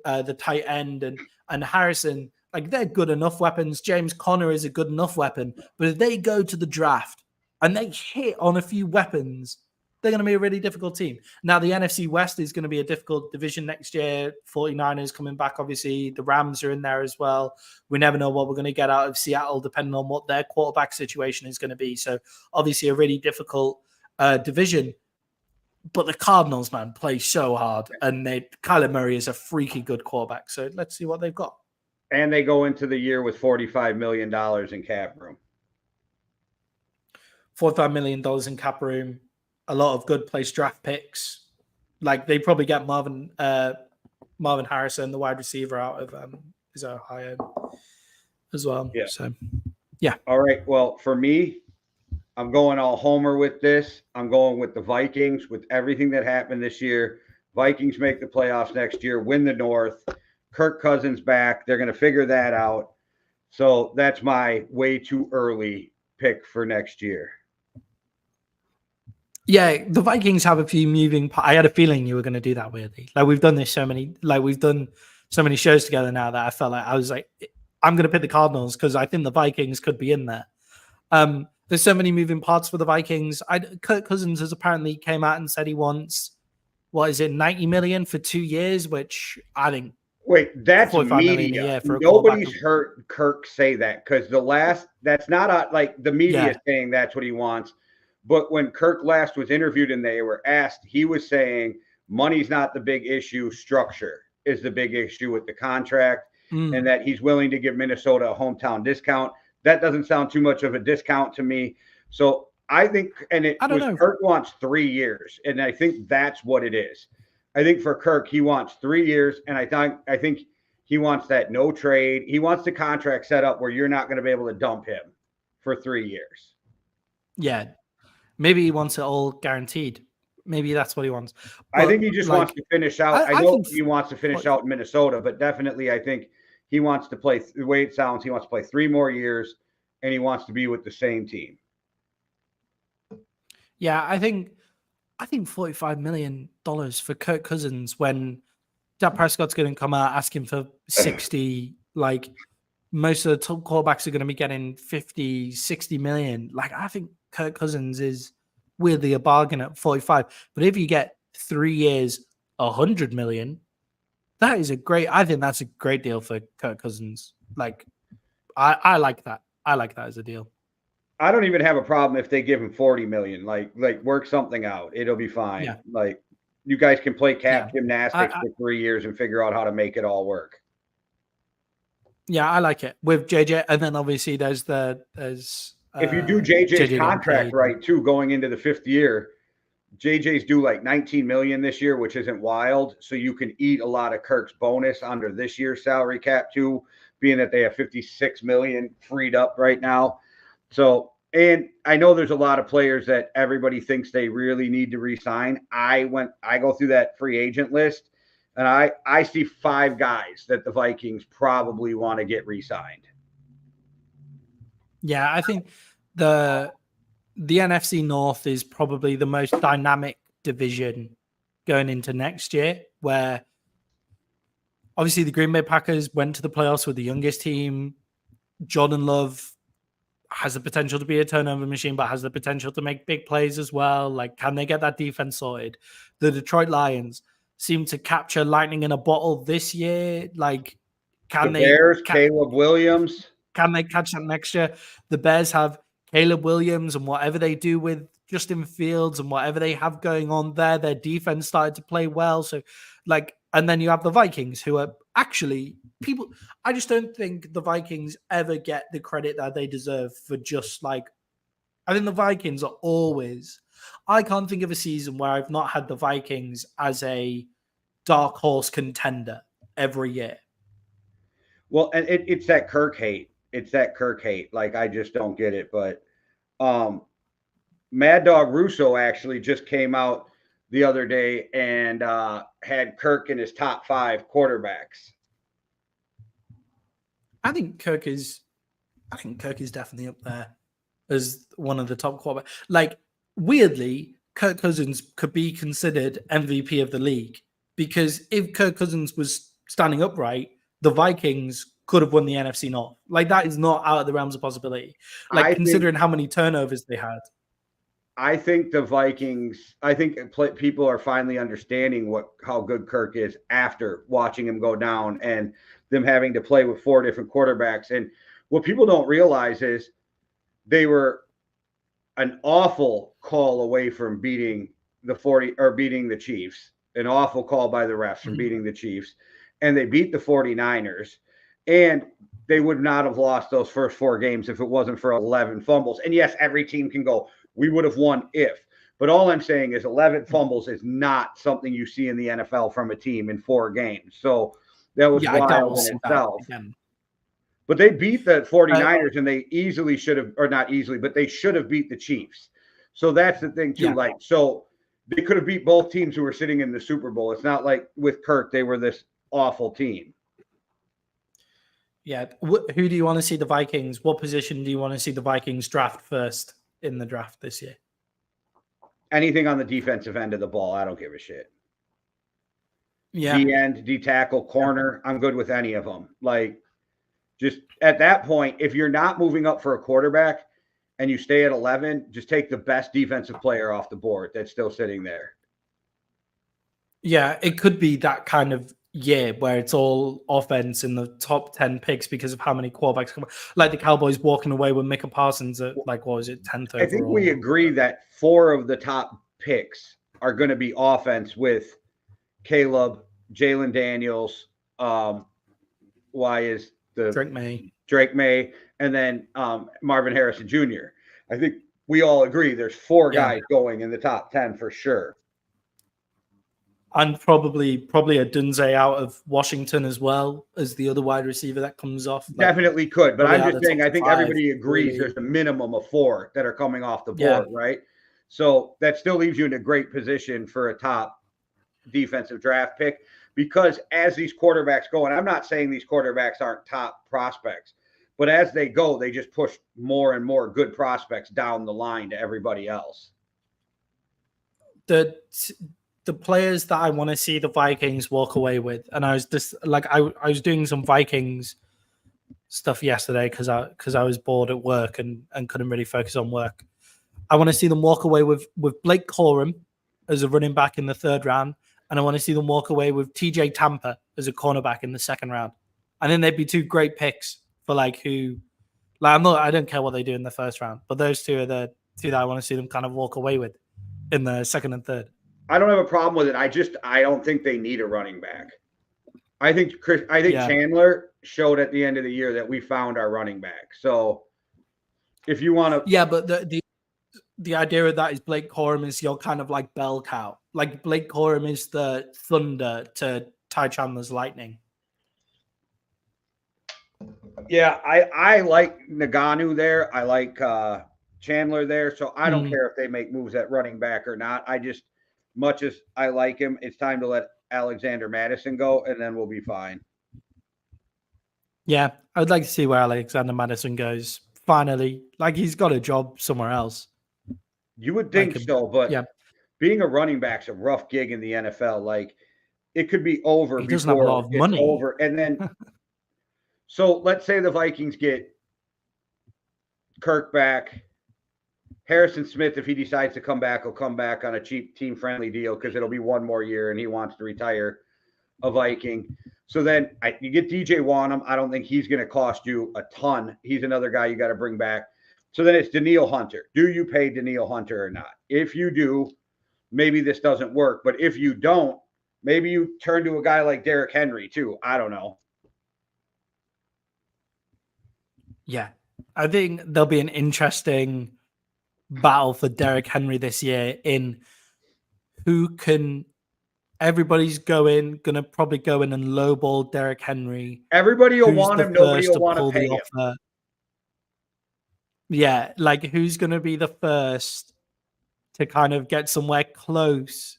[SPEAKER 2] the tight end, and Harrison, like they're good enough weapons. James Conner is a good enough weapon. But if they go to the draft and they hit on a few weapons, they're going to be a really difficult team. Now, the NFC West is going to be a difficult division next year. 49ers coming back, obviously. The Rams are in there as well. We never know what we're going to get out of Seattle, depending on what their quarterback situation is going to be. So, obviously, a really difficult division. But the Cardinals, man, play so hard. And Kyler Murray is a freaky good quarterback. So, let's see what they've got.
[SPEAKER 1] And they go into the year with $45 million in cap room.
[SPEAKER 2] $45 million in cap room. A lot of good place draft picks. Like they probably get Marvin Harrison, the wide receiver, out of Ohio as well.
[SPEAKER 1] Yeah.
[SPEAKER 2] So, yeah.
[SPEAKER 1] All right. Well, for me, I'm going all homer with this. I'm going with the Vikings with everything that happened this year. Vikings make the playoffs next year, win the North. Kirk Cousins back. They're going to figure that out. So that's my way too early pick for next year.
[SPEAKER 2] Yeah, the Vikings have a few moving parts. I had a feeling you were going to do that weirdly. Like we've done so many shows together now that I felt like I was like, I'm going to pick the Cardinals because I think the Vikings could be in there. There's so many moving parts for the Vikings. Kirk Cousins has apparently came out and said he wants, what is it, $90 million for 2 years, which I think.
[SPEAKER 1] Wait, that's media. Nobody's heard Kirk say that because that's not like the media saying that's what he wants. But when Kirk last was interviewed and they were asked, he was saying money's not the big issue. Structure is the big issue with the contract and that he's willing to give Minnesota a hometown discount. That doesn't sound too much of a discount to me. So I think, Kirk wants 3 years. And I think that's what it is. I think for Kirk, he wants 3 years. And I think he wants that no trade. He wants the contract set up where you're not going to be able to dump him for 3 years.
[SPEAKER 2] Yeah. Maybe he wants it all guaranteed. Maybe that's what he wants.
[SPEAKER 1] But I think he just wants to finish out. I know he wants to finish out in Minnesota, but definitely I think he wants to play, the way it sounds, he wants to play 3 more years, and he wants to be with the same team.
[SPEAKER 2] Yeah, I think $45 million for Kirk Cousins when Dak Prescott's going to come out asking for 60, like most of the top quarterbacks are going to be getting 50, 60 million. Like I think Kirk Cousins is weirdly a bargain at 45. But if you get 3 years, 100 million, I think that's a great deal for Kirk Cousins. Like, I like that. I like that as a deal.
[SPEAKER 1] I don't even have a problem if they give him 40 million. Like work something out. It'll be fine. Yeah. Like you guys can play cap gymnastics for 3 years and figure out how to make it all work.
[SPEAKER 2] Yeah, I like it with JJ, and then obviously there's
[SPEAKER 1] if you do JJ's
[SPEAKER 2] JJ getting
[SPEAKER 1] contract
[SPEAKER 2] paid.
[SPEAKER 1] right too, going into the 5th year, JJ's due like 19 million this year, which isn't wild. So you can eat a lot of Kirk's bonus under this year's salary cap too, being that they have 56 million freed up right now. So, and I know there's a lot of players that everybody thinks they really need to re-sign. I go through that free agent list, and I see 5 guys that the Vikings probably want to get re-signed.
[SPEAKER 2] Yeah, I think the NFC North is probably the most dynamic division going into next year, where obviously the Green Bay Packers went to the playoffs with the youngest team. Jordan Love has the potential to be a turnover machine, but has the potential to make big plays as well. Like, can they get that defense sorted? The Detroit Lions seem to capture lightning in a bottle this year. Like,
[SPEAKER 1] the Bears, Caleb Williams.
[SPEAKER 2] Can they catch that next year? The Bears have Caleb Williams, and whatever they do with Justin Fields and whatever they have going on there, their defense started to play well. So, like, and then you have the Vikings, who are actually people. I just don't think the Vikings ever get the credit that they deserve for just like. I think the Vikings are always. I can't think of a season where I've not had the Vikings as a dark horse contender every year.
[SPEAKER 1] Well, and it's that Kirk hate. It's that Kirk hate. Like, I just don't get it. But Mad Dog Russo actually just came out the other day and had Kirk in his top 5 quarterbacks.
[SPEAKER 2] I think Kirk is definitely up there as one of the top quarterbacks. Like, weirdly, Kirk Cousins could be considered MVP of the league, because if Kirk Cousins was standing upright, the Vikings could have won the NFC North. Like, that is not out of the realms of possibility. Like, considering how many turnovers they had.
[SPEAKER 1] I think the Vikings, people are finally understanding how good Kirk is after watching him go down and them having to play with 4 different quarterbacks. And what people don't realize is they were an awful call away from beating the Chiefs, an awful call by the refs from beating the Chiefs. And they beat the 49ers, and they would not have lost those first 4 games if it wasn't for 11 fumbles. And yes, every team can go, we would have won if. But all I'm saying is 11 fumbles is not something you see in the NFL from a team in 4 games. So that was wild in itself. But they beat the 49ers, and they easily should have, or not easily, but they should have beat the Chiefs. So that's the thing too. Yeah. Like, so they could have beat both teams who were sitting in the Super Bowl. It's not like with Kirk, they were this awful team.
[SPEAKER 2] Yeah. Who do you want to see the Vikings? What position do you want to see the Vikings draft first in the draft this year?
[SPEAKER 1] Anything on the defensive end of the ball. I don't give a shit.
[SPEAKER 2] Yeah.
[SPEAKER 1] D end, D tackle, corner. I'm good with any of them. Like, just at that point, if you're not moving up for a quarterback and you stay at 11, just take the best defensive player off the board that's still sitting there.
[SPEAKER 2] Yeah, it could be that kind of year where it's all offense in the top 10 picks because of how many quarterbacks come. Like the Cowboys walking away with Micah Parsons at, like, what was it, 10th overall?
[SPEAKER 1] I think we agree that 4 of the top picks are going to be offense with Caleb, Jalen Daniels, Drake May, and then Marvin Harrison Jr. I think we all agree there's 4 guys going in the top 10 for sure.
[SPEAKER 2] And probably a Dunze out of Washington as well as the other wide receiver that comes off. Like,
[SPEAKER 1] definitely could, but I'm just saying I think everybody agrees there's a minimum of 4 that are coming off the board, right? So that still leaves you in a great position for a top defensive draft pick, because as these quarterbacks go, and I'm not saying these quarterbacks aren't top prospects, but as they go, they just push more and more good prospects down the line to everybody else.
[SPEAKER 2] The players that I want to see the Vikings walk away with, and I was just like, I was doing some Vikings stuff yesterday because I was bored at work and couldn't really focus on work. I want to see them walk away with Blake Corum as a running back in the 3rd round, and I want to see them walk away with TJ Tampa as a cornerback in the 2nd round. I think they'd be 2 great picks for like who. Like, I don't care what they do in the 1st round, but those 2 are the 2 that I want to see them kind of walk away with in the 2nd and 3rd.
[SPEAKER 1] I don't have a problem with it. I don't think they need a running back. I think Chandler showed at the end of the year that we found our running back. So if you want to,
[SPEAKER 2] Yeah, but the idea of that is Blake Corum is your kind of like bell cow. Like Blake Corum is the thunder to Ty Chandler's lightning.
[SPEAKER 1] yeah, I like Naganu there. I like Chandler there. So I don't care if they make moves at running back or not. I just, much as I like him, it's time to let Alexander Madison go, and then we'll be fine.
[SPEAKER 2] Yeah, I would like to see where Alexander Madison goes. Finally, like he's got a job somewhere else.
[SPEAKER 1] You would think
[SPEAKER 2] Like,
[SPEAKER 1] so, but
[SPEAKER 2] yeah,
[SPEAKER 1] being a running back's a rough gig in the NFL. Like it could be over
[SPEAKER 2] he doesn't have a lot
[SPEAKER 1] before
[SPEAKER 2] of
[SPEAKER 1] it's
[SPEAKER 2] money.
[SPEAKER 1] over. And then, so let's say the Vikings get Kirk back. Harrison Smith, if he decides to come back, will come back on a cheap team-friendly deal because it'll be one more year and he wants to retire a Viking. So then you get DJ Wanham. I don't think he's going to cost you a ton. He's another guy you got to bring back. So then it's Danielle Hunter. Do you pay Danielle Hunter or not? If you do, maybe this doesn't work. But if you don't, maybe you turn to a guy like Derrick Henry too. I don't know.
[SPEAKER 2] Yeah, I think there'll be an interesting battle for Derrick Henry this year in who can. Everybody's gonna probably go in and lowball Derrick Henry.
[SPEAKER 1] Everybody will
[SPEAKER 2] Who's
[SPEAKER 1] want
[SPEAKER 2] the
[SPEAKER 1] him. Nobody
[SPEAKER 2] first
[SPEAKER 1] will
[SPEAKER 2] to
[SPEAKER 1] want to
[SPEAKER 2] pull
[SPEAKER 1] pay
[SPEAKER 2] the
[SPEAKER 1] him.
[SPEAKER 2] offer? Yeah, like who's gonna be the first to kind of get somewhere close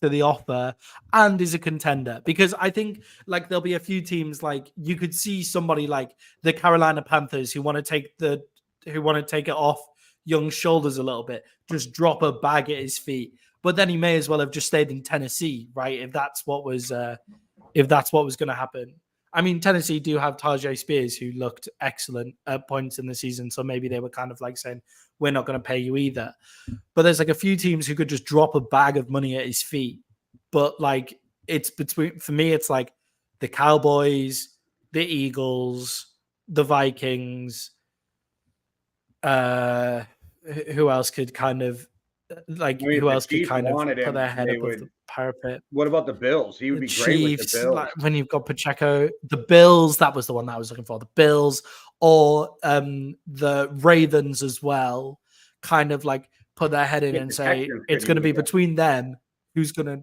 [SPEAKER 2] to the offer and is a contender? Because I think like there'll be a few teams like you could see somebody like the Carolina Panthers who want to take it off Young's shoulders a little bit, just drop a bag at his feet. But then he may as well have just stayed in Tennessee, right? If that's what was going to happen. I mean, Tennessee do have Tajay Spears, who looked excellent at points in the season, so maybe they were kind of like saying, "We're not going to pay you either." But there's like a few teams who could just drop a bag of money at his feet. But like, it's between for me, it's like the Cowboys, the Eagles, the Vikings. Who else could kind of like? Who else could kind of put their head above the parapet?
[SPEAKER 1] What about the Bills? He would be great with the Bills.
[SPEAKER 2] Like when you've got Pacheco, the Bills, that was the one that I was looking for. The Bills or the Ravens as well, kind of like put their head in and say it's going to be between them. Who's going to?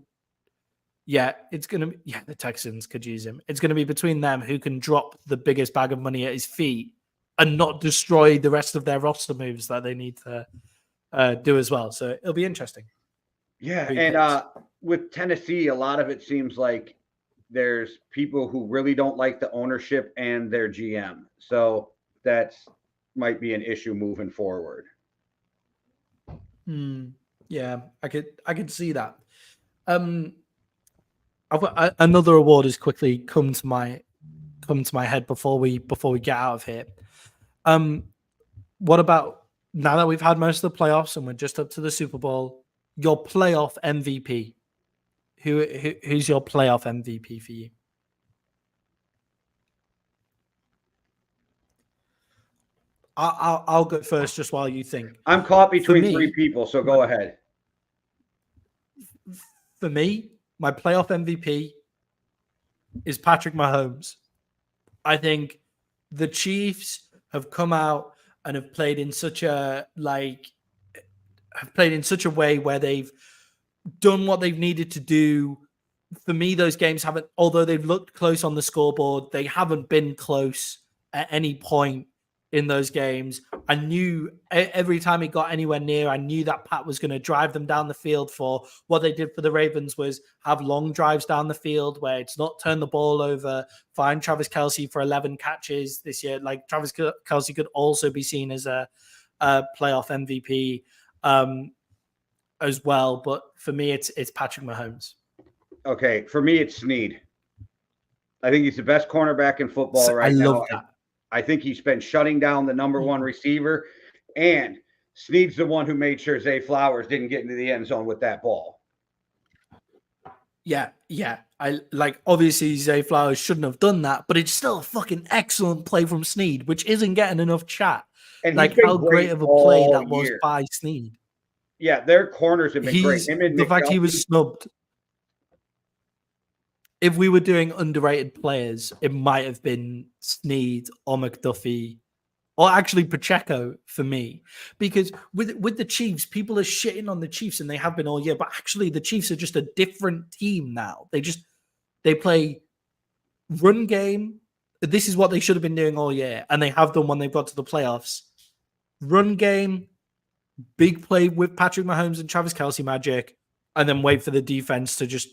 [SPEAKER 2] Yeah, it's going to be. Yeah, the Texans could use him. It's going to be between them who can drop the biggest bag of money at his feet and not destroy the rest of their roster moves that they need to do as well. So it'll be interesting.
[SPEAKER 1] Yeah, and with Tennessee, a lot of it seems like there's people who really don't like the ownership and their GM. So that's might be an issue moving forward.
[SPEAKER 2] Yeah, I could see that. I've got another award has quickly come to my head before we get out of here. What about now that we've had most of the playoffs and we're just up to the Super Bowl? Your playoff MVP. Who's your playoff MVP for you? I'll go first just while you think.
[SPEAKER 1] I'm caught between three people, so go ahead.
[SPEAKER 2] For me, my playoff MVP is Patrick Mahomes. I think the Chiefs have come out and have played in such a way where they've done what they've needed to do. For me, those games haven't, although they've looked close on the scoreboard, they haven't been close at any point in those games. I knew every time it got anywhere near, I knew that Pat was going to drive them down the field. For what they did for the Ravens was have long drives down the field where it's not turn the ball over, find Travis Kelce for 11 catches this year. Like Travis Kelce could also be seen as a playoff MVP as well. But for me, it's Patrick Mahomes.
[SPEAKER 1] Okay. For me, it's Snead. I think he's the best cornerback in football right now. I love that. I think he's been shutting down the number one receiver, and Snead's the one who made sure Zay Flowers didn't get into the end zone with that ball.
[SPEAKER 2] Yeah. I like obviously Zay Flowers shouldn't have done that, but it's still a fucking excellent play from Snead, which isn't getting enough chat.
[SPEAKER 1] And
[SPEAKER 2] like how great of a play that was by Snead.
[SPEAKER 1] Yeah, their corners have been great.
[SPEAKER 2] The fact he was snubbed. if we were doing underrated players, it might have been Snead or McDuffie, or actually Pacheco for me. Because with the Chiefs, people are shitting on the Chiefs, and they have been all year. But actually, the Chiefs are just a different team now. They play run game. This is what they should have been doing all year, and they have done when they've got to the playoffs. Run game, big play with Patrick Mahomes and Travis Kelce magic, and then wait for the defense to just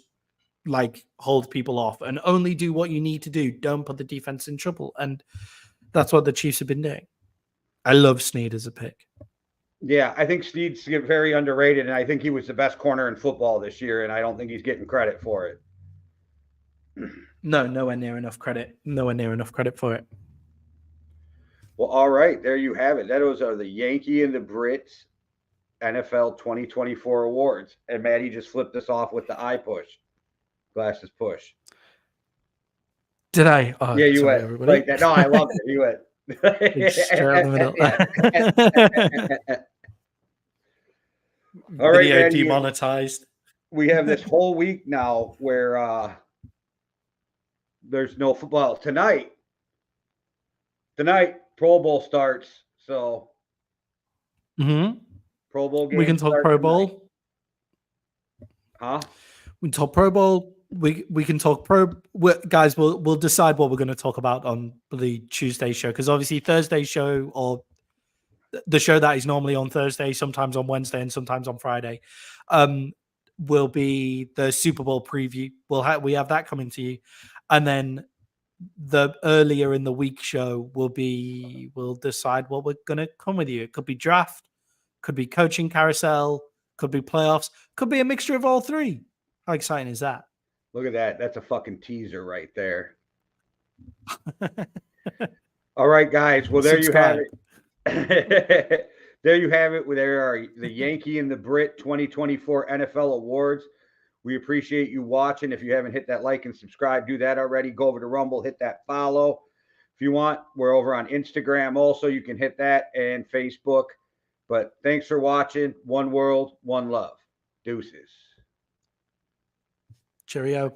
[SPEAKER 2] like hold people off and only do what you need to do. Don't put the defense in trouble. And that's what the Chiefs have been doing. I love Snead as a pick.
[SPEAKER 1] Yeah, I think Snead's very underrated, and I think he was the best corner in football this year, and I don't think he's getting credit for it.
[SPEAKER 2] No, nowhere near enough credit. Nowhere near enough credit for it.
[SPEAKER 1] Well, all right, there you have it. Those are the Yankee and the Brit NFL 2024 awards. And Maddie just flipped us off with the eye push. Glasses push.
[SPEAKER 2] Did I?
[SPEAKER 1] Oh, yeah, you went everybody. Like that. No, I loved it. You went
[SPEAKER 2] straight out the middle.
[SPEAKER 1] All right,
[SPEAKER 2] video
[SPEAKER 1] man,
[SPEAKER 2] demonetized.
[SPEAKER 1] We have this whole week now where there's no football tonight. Tonight, Pro Bowl starts, so Pro Bowl game.
[SPEAKER 2] We can talk Pro Bowl.
[SPEAKER 1] Tonight. Huh?
[SPEAKER 2] We can talk Pro Bowl. We can talk guys. We'll decide what we're going to talk about on the Tuesday show, because obviously Thursday show, or the show that is normally on Thursday, sometimes on Wednesday and sometimes on Friday, will be the Super Bowl preview. We have that coming to you, and then the earlier in the week show we'll decide what we're going to come with you. It could be draft, could be coaching carousel, could be playoffs, could be a mixture of all three. How exciting is that?
[SPEAKER 1] Look at that. That's a fucking teaser right there. All right, guys. Well, there you have it. There you have it. There are the Yankee and the Brit 2024 NFL awards. We appreciate you watching. If you haven't hit that like and subscribe, do that already. Go over to Rumble, hit that follow. If you want, we're over on Instagram also. You can hit that, and Facebook. But thanks for watching. One world, one love. Deuces.
[SPEAKER 2] Cheerio.